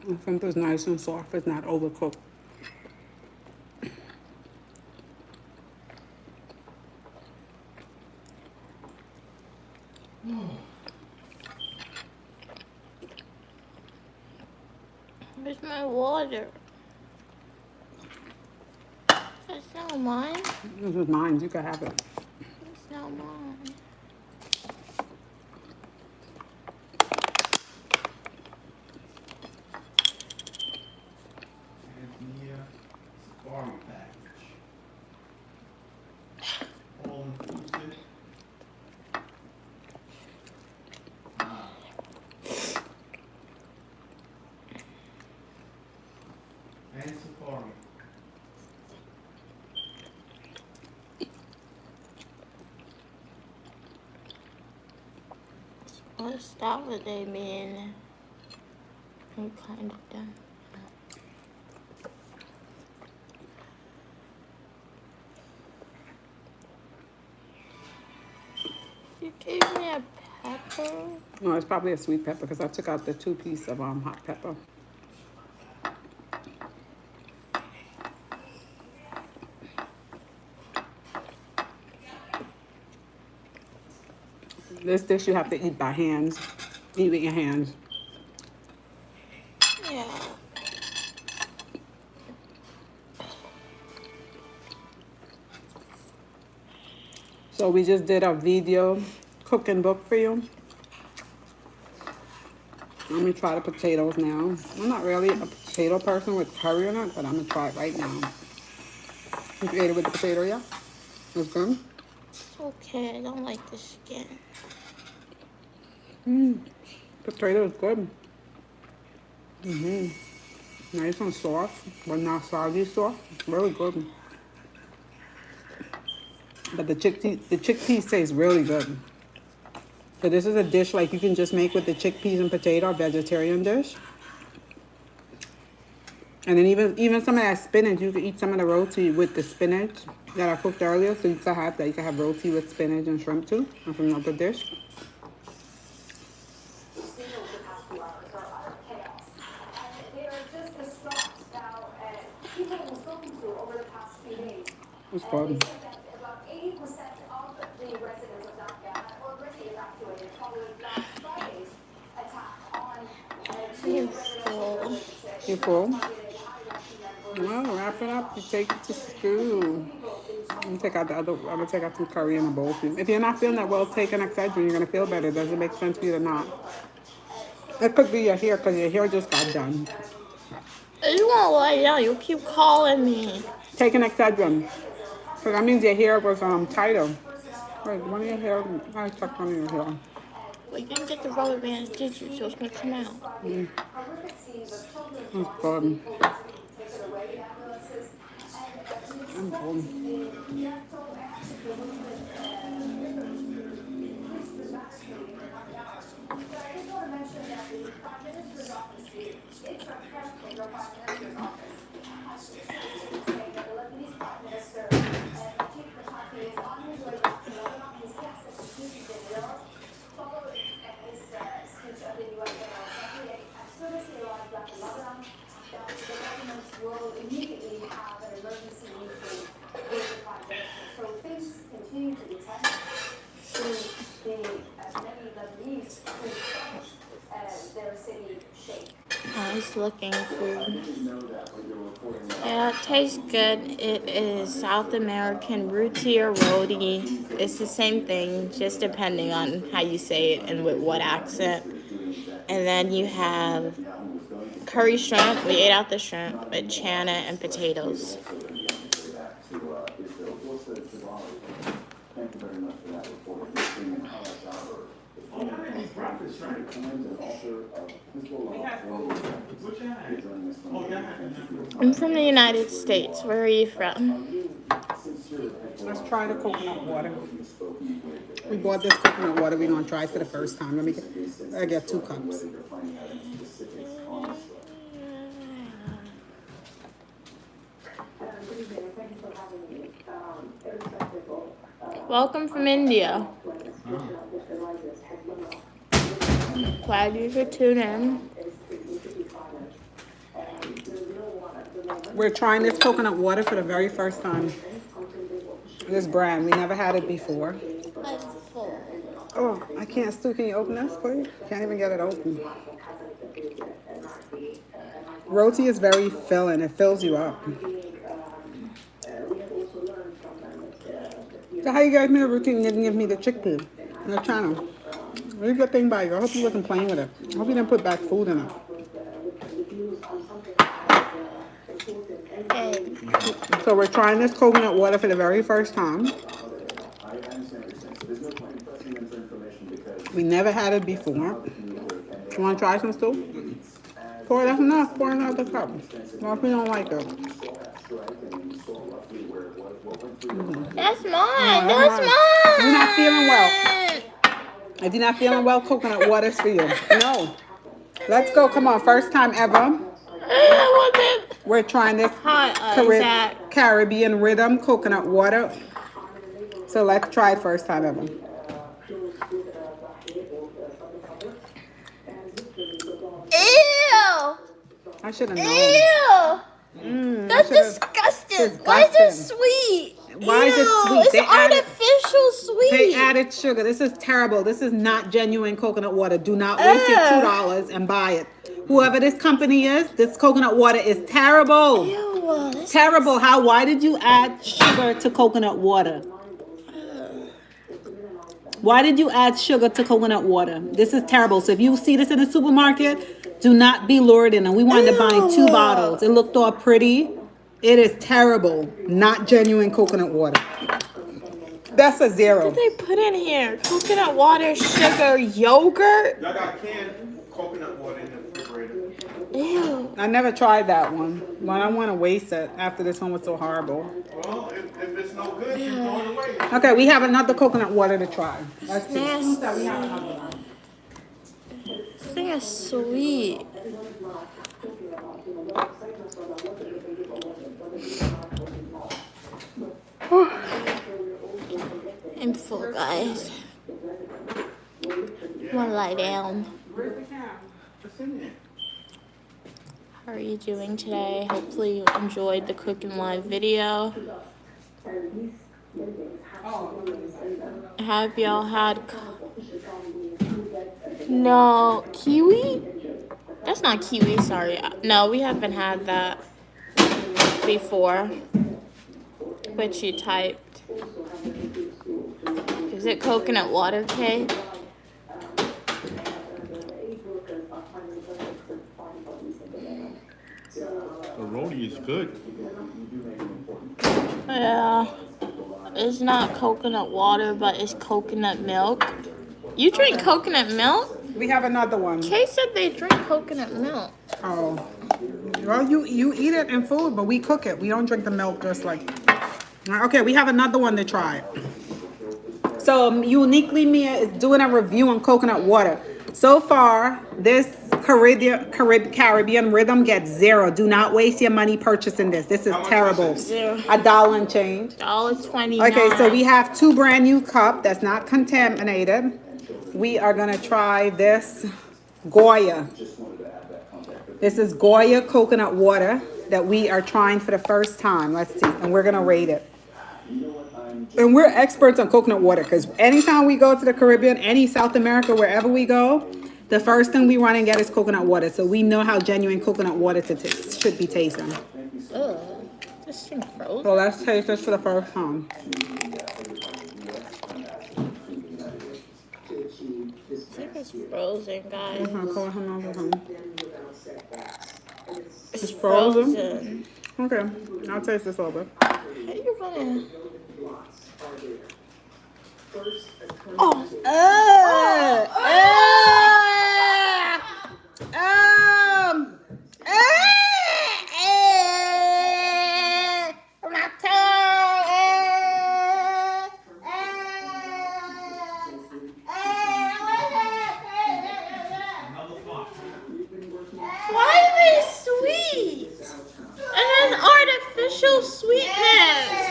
The shrimp is nice and soft. It's not overcooked. Where's my water? That's not mine. This is mine. You can have it. It's not mine. Anthea Safari package. All inclusive. And Safari. What's that what they mean? I'm kind of done. You gave me a pepper? No, it's probably a sweet pepper because I took out the 2 piece of hot pepper. This dish you have to eat by hands. Eat with your hands. Yeah. So we just did a video cooking book for you. I'm gonna try the potatoes now. I'm not really a potato person with curry in it, but I'm gonna try it right now. You ate it with the potato, yeah? It's good? It's okay. I don't like the skin. Potato is good. Nice and soft, but not soggy soft. It's really good. But the chickpeas taste really good. So this is a dish like you can just make with the chickpeas and potato, vegetarian dish. And then even some of that spinach, you can eat some of the roti with the spinach that I cooked earlier. So you can have that. You can have roti with spinach and shrimp too. That's another dish. Seen over the past few hours are utter chaos, and they are just distraught now. People we've spoken to over the past few days, It's they good. said that about 80% of the residents of Dhaka had already evacuated following last Friday's attack on two residential buildings. You full? Well, wrap it up. You take it to school. I'm gonna take out I'm gonna take out some curry in a bowl for you. If you're not feeling that well, take an Excedrin. You're gonna feel better. Does it make sense for you to not? It could be your hair because your hair just got done. You won't lie down. You keep calling me. Take an Excedrin. So that means your hair was tighter. Wait, one of your hair, I tucked one of your hair. Well, you didn't get the rubber bands, did you? So it's gonna come out. It's good. I'm full. Will immediately have an emergency meeting with the Prime Minister. So things continue to be tense in many Lebanese who felt their city shake. I was looking food. Yeah, it tastes good. It is South American roti or roti. It's the same thing, just depending on how you say it and with what accent. And then you have curry shrimp. We ate out the shrimp with chana and potatoes. I'm from the United States. Where are you from? Let's try the coconut water. We bought this coconut water. We're gonna try it for the first time. I get 2 cups. Welcome from India. Glad you could tune in. We're trying this coconut water for the very first time. This brand, we never had it before. I'm full. Oh, I can't still. Can you open this, please? Can't even get it open. Roti is very filling. It fills you up. So how you guys made a routine and didn't give me the chickpea on the channel? Really good thing by you. I hope you wasn't playing with it. I hope you didn't put back food in it. Hey. So we're trying this coconut water for the very first time. We never had it before. You want to try some stew? Pour, that's enough. Pour another cup. Well, if you don't like it. That's mine. That's mine. You're not feeling well. If you're not feeling well, coconut water's for you. No. Let's go. Come on. First time ever. We're trying this Caribbean rhythm coconut water. So let's try it first time ever. Ew! I should have known. Ew! That's disgusting. Why is it sweet? Why is it sweet? It's artificial sweet. They added sugar. This is terrible. This is not genuine coconut water. Do not waste your $2 and buy it. Whoever this company is, this coconut water is terrible. Ew, terrible. Why did you add sugar to coconut water? Why did you add sugar to coconut water? This is terrible. So if you see this in the supermarket, do not be lured in. And we wanted to buy 2 bottles. It looked all pretty. It is terrible. Not genuine coconut water. That's a 0. What did they put in here? Coconut water, sugar, yogurt? Y'all got canned coconut water in the refrigerator. Ew. I never tried that one. But I don't want to waste it after this one was so horrible. Well, if it's no good, you throw it away. Okay, we have another coconut water to try. Let's see. Nasty. We have another one. This thing is sweet. I'm full, guys. I'm gonna lie down. It's in there. How are you doing today? Hopefully you enjoyed the cooking live video. Have y'all had no kiwi? That's not kiwi, sorry. No, we haven't had that before. But you typed. Is it coconut water cake? The roti is good. Yeah. It's not coconut water, but it's coconut milk. You drink coconut milk? We have another one. Kay said they drink coconut milk. Oh. Well, you eat it in food, but we cook it. We don't drink the milk just like. Okay, we have another one to try. So Uniquely Mia is doing a review on coconut water. So far, this Caribbean rhythm gets 0. Do not waste your money purchasing this. This is terrible. $1 and change. $1.29. Okay, so we have 2 brand new cup that's not contaminated. We are gonna try this Goya. This is Goya coconut water that we are trying for the first time. Let's see, and we're gonna rate it. And we're experts on coconut water because anytime we go to the Caribbean, any South America, wherever we go, the first thing we run and get is coconut water. So we know how genuine coconut water should be tasting. Ugh, this thing frozen. So let's taste this for the first time. This thing is frozen, guys. It's frozen. Okay, I'll taste this over. How you gonna? Oh. Why are they sweet? It has artificial sweetness.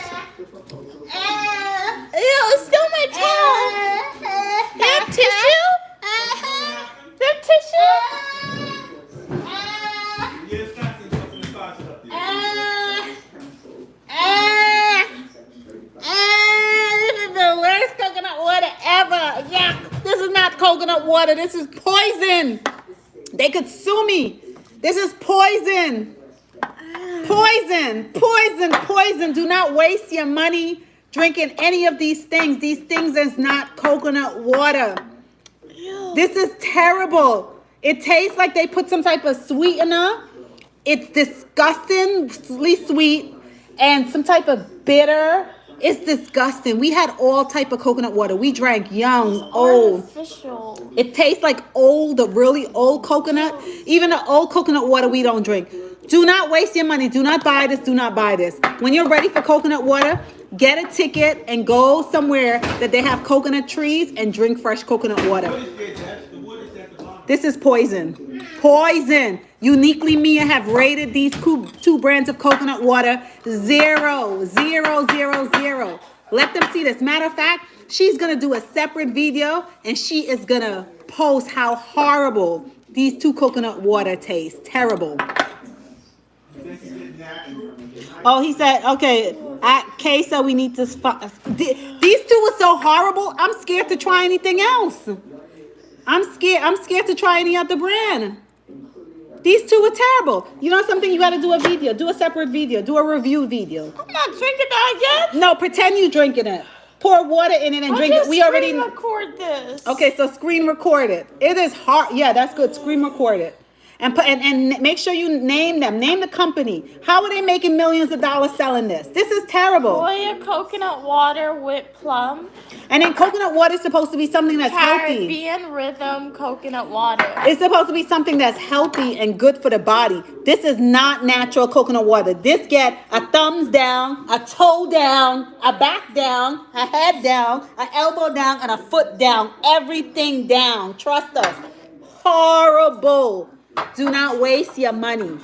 Ew, it's still my tongue. You have tissue? You have tissue? Yes, that's something to start up there. This is the worst coconut water ever. Yeah, this is not coconut water. This is poison. They could sue me. This is poison. Poison, poison, poison. Do not waste your money drinking any of these things. These things is not coconut water. Ew. This is terrible. It tastes like they put some type of sweetener. It's disgustingly sweet and some type of bitter. It's disgusting. We had all type of coconut water. We drank young, old. Artificial. It tastes like old, the really old coconut. Even the old coconut water we don't drink. Do not waste your money. Do not buy this. Do not buy this. When you're ready for coconut water, get a ticket and go somewhere that they have coconut trees and drink fresh coconut water. What is that? That's the wood is at the bottom. This is poison. Poison. Uniquely Mia have rated these two brands of coconut water 0, 0, 0, 0. Let them see this. Matter of fact, she's going to do a separate video and she is going to post how horrible these two coconut water taste. Terrible. Oh, he said, okay, at Kay said we need to, these two were so horrible, I'm scared to try anything else. I'm scared to try any other brand. These two were terrible. You know something? You got to do a video, do a separate video, do a review video. I'm not drinking that yet. No, pretend you drinking it. Pour water in it and drink it. We already record this. Okay, so screen record it. It is hard. Yeah, that's good. Screen record it. And put and make sure you name them. Name the company. How are they making millions of dollars selling this? This is terrible. Goya coconut water with plum. And then coconut water is supposed to be something that's healthy. Caribbean rhythm coconut water. It's supposed to be something that's healthy and good for the body. This is not natural coconut water. This get a thumbs down, a toe down, a back down, a head down, an elbow down, and a foot down. Everything down. Trust us. Horrible. Do not waste your money.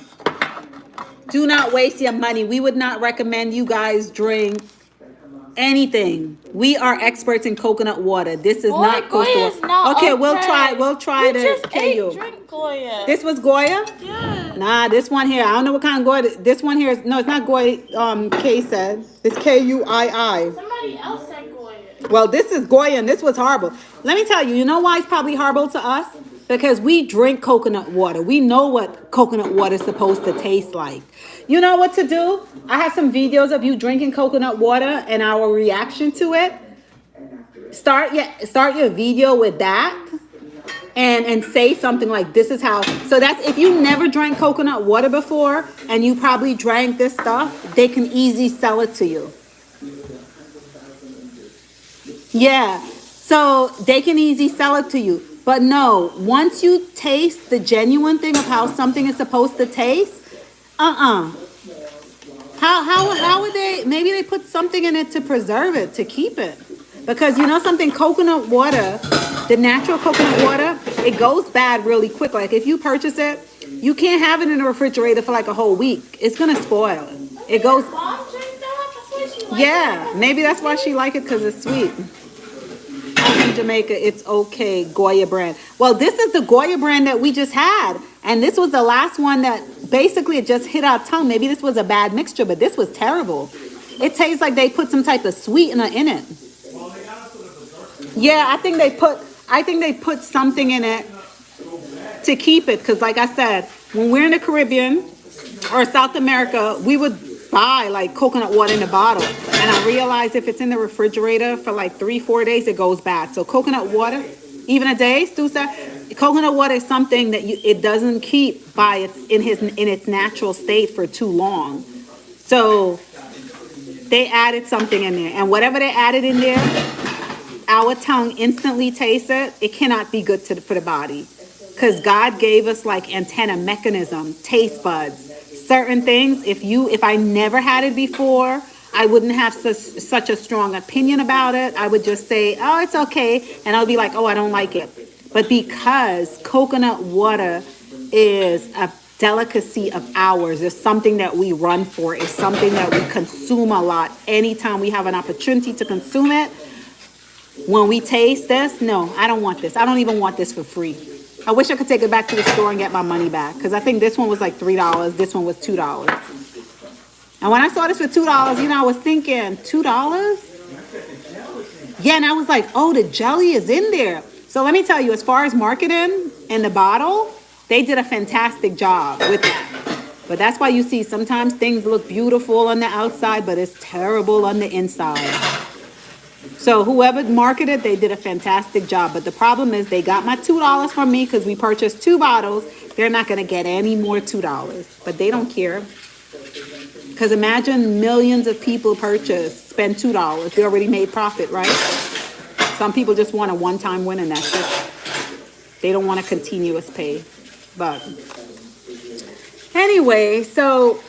Do not waste your money. We would not recommend you guys drink anything. We are experts in coconut water. This is not Goya is not okay. okay. We'll try We to just KU. drink Goya. This was Goya? Yeah. Nah, this one here. I don't know what kind of Goya. This one here is no, it's not Goya. K said it's KUII. Somebody else said Goya. Well, this is Goya, and this was horrible. Let me tell you. You know why it's probably horrible to us? Because we drink coconut water. We know what coconut water is supposed to taste like. You know what to do? I have some videos of you drinking coconut water and our reaction to it. Start your video with that and say something like, this is how. So that's if you never drank coconut water before and you probably drank this stuff, they can easily sell it to you. Yeah. So they can easily sell it to you. But no, once you taste the genuine thing of how something is supposed to taste, how would they, maybe they put something in it to preserve it, to keep it. Because you know something, coconut water, the natural coconut water, it goes bad really quick. Like if you purchase it, you can't have it in the refrigerator for like a whole week. It's gonna spoil. It goes, yeah, maybe that's why she like it, because it's sweet. In Jamaica, it's okay. Goya brand. Well, this is the Goya brand that we just had, and this was the last one that basically it just hit our tongue. Maybe this was a bad mixture, but this was terrible. It tastes like they put some type of sweetener in it. Yeah, I think they put something in it to keep it, because like I said, when we're in the Caribbean or South America, we would buy like coconut water in a bottle, and I realized if it's in the refrigerator for like 3-4 days, it goes bad. So coconut water, even a day, Stu said, coconut water is something that it doesn't keep by in its natural state for too long. So they added something in there, and whatever they added in there, our tongue instantly tastes it. It cannot be good for the body, because God gave us like antenna mechanism, taste buds. Certain things, if I never had it before, I wouldn't have such a strong opinion about it. I would just say, oh, it's okay. And I'll be like, oh, I don't like it. But because coconut water is a delicacy of ours, it's something that we run for, it's something that we consume a lot. Anytime we have an opportunity to consume it, when we taste this, no, I don't want this. I don't even want this for free. I wish I could take it back to the store and get my money back, because I think this one was like $3. This one was $2. And when I saw this for $2, you know, I was thinking, $2? Yeah, and I was like, oh, the jelly is in there. So let me tell you, as far as marketing and the bottle, they did a fantastic job with that. But that's why you see sometimes things look beautiful on the outside, but it's terrible on the inside. So whoever marketed, they did a fantastic job. But the problem is they got my $2 from me because we purchased 2 bottles. They're not going to get any more $2. But they don't care. Because imagine millions of people spend $2. They already made profit, right? Some people just want a one-time win and that's it. They don't want a continuous pay. But anyway, so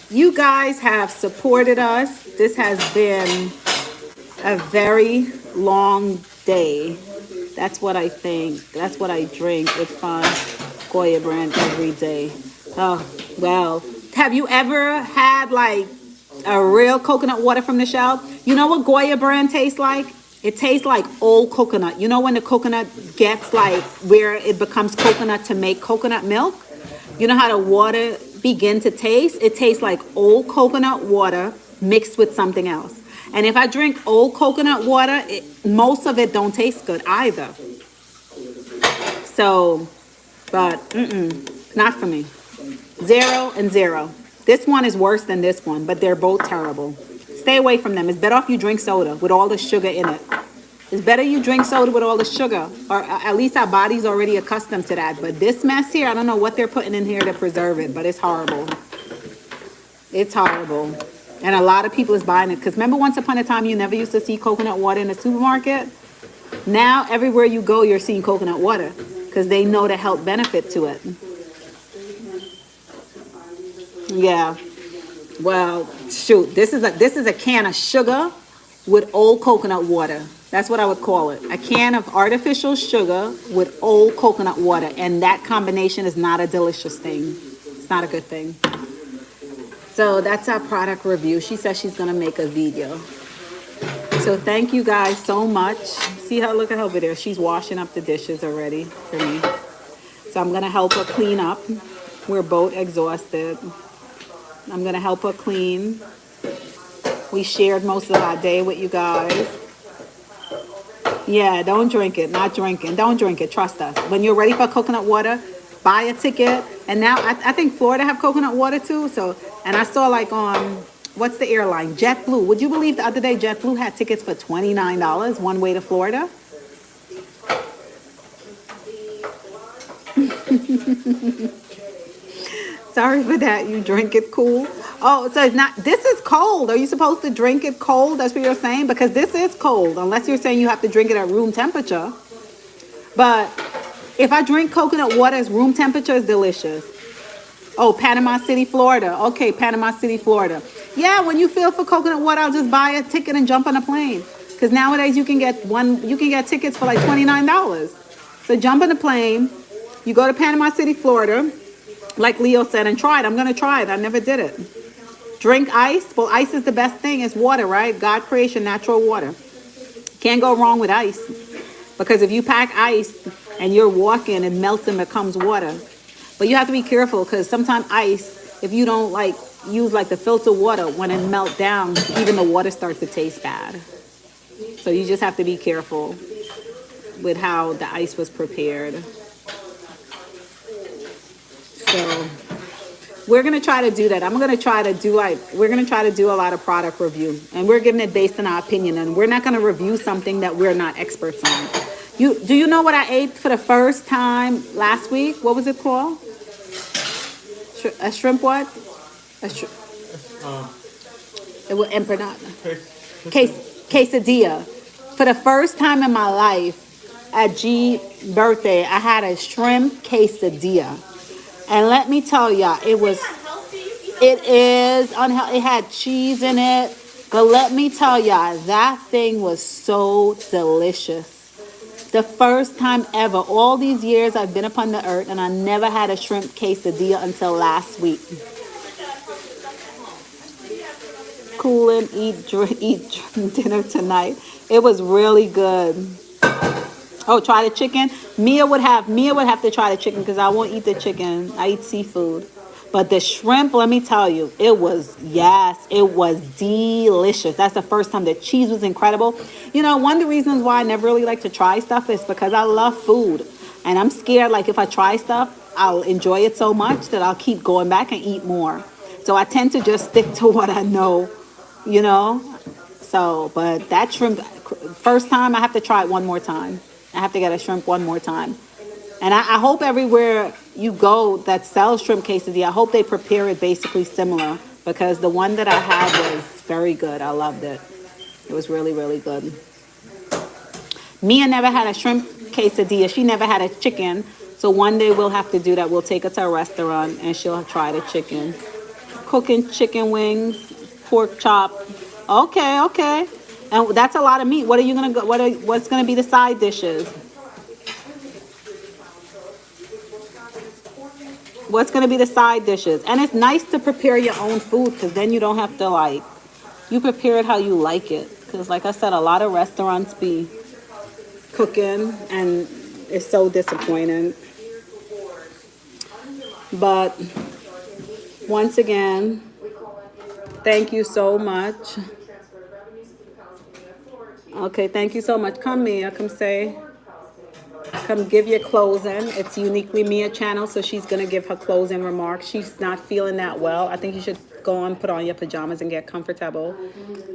you guys have supported us. This has been a very long day. That's what I think. That's what I drink with fun Goya brand every day. Oh, well. Have you ever had like a real coconut water from the shelf? You know what Goya brand tastes like? It tastes like old coconut. You know when the coconut gets like where it becomes coconut to make coconut milk? You know how the water begin to taste? It tastes like old coconut water mixed with something else. And if I drink old coconut water, most of it don't taste good either. So, but not for me. 0 and 0. This one is worse than this one, but they're both terrible. Stay away from them. It's better off you drink soda with all the sugar in it. It's better you drink soda with all the sugar, or at least our body's already accustomed to that. But this mess here, I don't know what they're putting in here to preserve it, but it's horrible. It's horrible. And a lot of people is buying it. Because remember once upon a time you never used to see coconut water in the supermarket? Now everywhere you go you're seeing coconut water because they know the health benefit to it. Yeah. Well, shoot, this is a can of sugar with old coconut water. That's what I would call it. A can of artificial sugar with old coconut water. And that combination is not a delicious thing. It's not a good thing. So that's our product review. She says she's going to make a video. So thank you guys so much. See her, look at her over there. She's washing up the dishes already for me. So I'm going to help her clean up. We're both exhausted. I'm going to help her clean. We shared most of our day with you guys. Yeah, don't drink it. Not drinking. Don't drink it. Trust us. When you're ready for coconut water, buy a ticket. And now I think Florida have coconut water too. So, and I saw like on, what's the airline? JetBlue. Would you believe the other day JetBlue had tickets for $29 one way to Florida? Sorry for that. You drink it cool. Oh, so it's not, this is cold. Are you supposed to drink it cold? That's what you're saying? Because this is cold, unless you're saying you have to drink it at room temperature. But if I drink coconut water, it's room temperature, is delicious. Oh, Panama City, Florida. Okay, Panama City, Florida. Yeah, when you feel for coconut water, I'll just buy a ticket and jump on a plane. Because nowadays you can get tickets for like $29. So jump on a plane. You go to Panama City, Florida, like Leo said, and try it. I'm going to try it. I never did it. Drink ice. Well, ice is the best thing. It's water, right? God creation, natural water. Can't go wrong with ice. Because if you pack ice and you're walking, it melts and becomes water. But you have to be careful because sometimes ice, if you don't like use like the filter water, when it melts down, even the water starts to taste bad. So you just have to be careful with how the ice was prepared. So we're going to try to do that. We're going to try to do a lot of product review, and we're giving it based on our opinion, and we're not going to review something that we're not experts on. Do you know what I ate for the first time last week? What was it called? A shrimp what? It was empanada. Quesadilla. For the first time in my life, at G's birthday, I had a shrimp quesadilla. And let me tell y'all, it is unhealthy. It had cheese in it. But let me tell y'all, that thing was so delicious. The first time ever. All these years I've been upon the earth, and I never had a shrimp quesadilla until last week. Cool and eat dinner tonight. It was really good. Oh, try the chicken. Mia would have to try the chicken because I won't eat the chicken. I eat seafood. But the shrimp, let me tell you, it was delicious. That's the first time. The cheese was incredible. You know, one of the reasons why I never really like to try stuff is because I love food. And I'm scared, like, if I try stuff, I'll enjoy it so much that I'll keep going back and eat more. So I tend to just stick to what I know, you know. So, but that shrimp, first time, I have to try it one more time. I have to get a shrimp one more time. And I hope everywhere you go that sells shrimp quesadilla, I hope they prepare it basically similar. Because the one that I had was very good. I loved it. It was really, really good. Mia never had a shrimp quesadilla. She never had a chicken. So one day we'll have to do that. We'll take her to a restaurant and she'll try the chicken. Cooking chicken wings, pork chop, Okay, okay. And that's a lot of meat. What are you gonna go? What's gonna be the side dishes? What's gonna be the side dishes? And it's nice to prepare your own food because then you don't have to like you prepare it how you like it. Because like I said, a lot of restaurants be cooking and it's so disappointing. But once again, thank you so much. Okay, thank you so much. Come Mia, come give your closing. It's uniquely Mia channel, so she's gonna give her closing remarks. She's not feeling that well. I think you should go on, put on your pajamas and get comfortable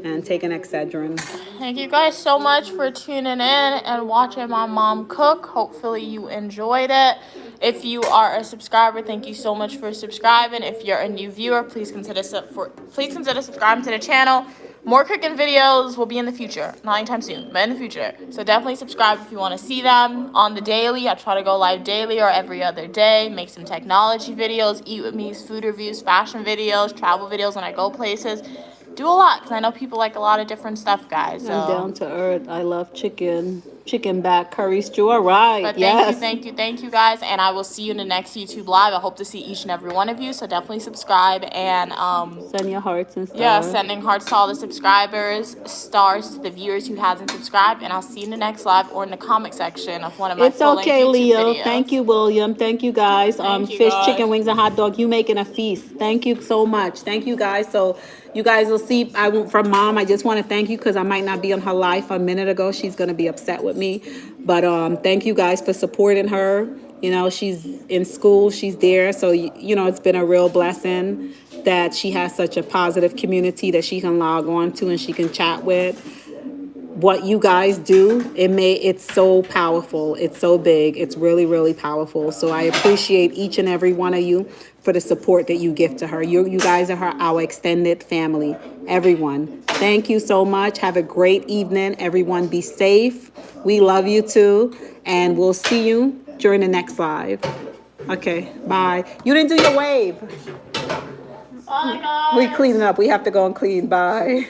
and take an Excedrin. Thank you guys so much for tuning in and watching my mom cook. Hopefully you enjoyed it. If you are a subscriber, thank you so much for subscribing. If you're a new viewer, please consider subscribing to the channel. More cooking videos will be in the future. Not anytime soon, but in the future. So definitely subscribe if you want to see them on the daily. I try to go live daily or every other day. Make some technology videos, eat with me, food reviews, fashion videos, travel videos when I go places. Do a lot because I know people like a lot of different stuff, guys. I'm So, down to earth. I love chicken back curry stew. All right, but yes. thank you, guys, and I will see you in the next YouTube live. I hope to see each and every one of you. So definitely subscribe and Send your hearts and stars. yeah, sending hearts to all the subscribers, stars to the viewers who hasn't subscribed, and I'll see you in the next live or in the comment section of one of my It's full-length okay, YouTube Leo. videos. Thank you, William. Thank you, guys. Thank you, Fish, guys. chicken wings, and hot dog. You making a feast. Thank you so much. Thank you, guys. So you guys will see. From Mom, I just want to thank you because I might not be on her live a minute ago. She's gonna be upset with me, but thank you guys for supporting her. You know, she's in school. She's there. So you know, it's been a real blessing that she has such a positive community that she can log on to and she can chat with. What you guys do, it's so powerful. It's so big. It's really, really powerful. So I appreciate each and every one of you for the support that you give to her. You guys are our extended family. Everyone. Thank you so much. Have a great evening. Everyone be safe. We love you too. And we'll see you during the next live. Okay, bye. You didn't do your wave. Bye, guys. We cleaning up. We have to go and clean. Bye.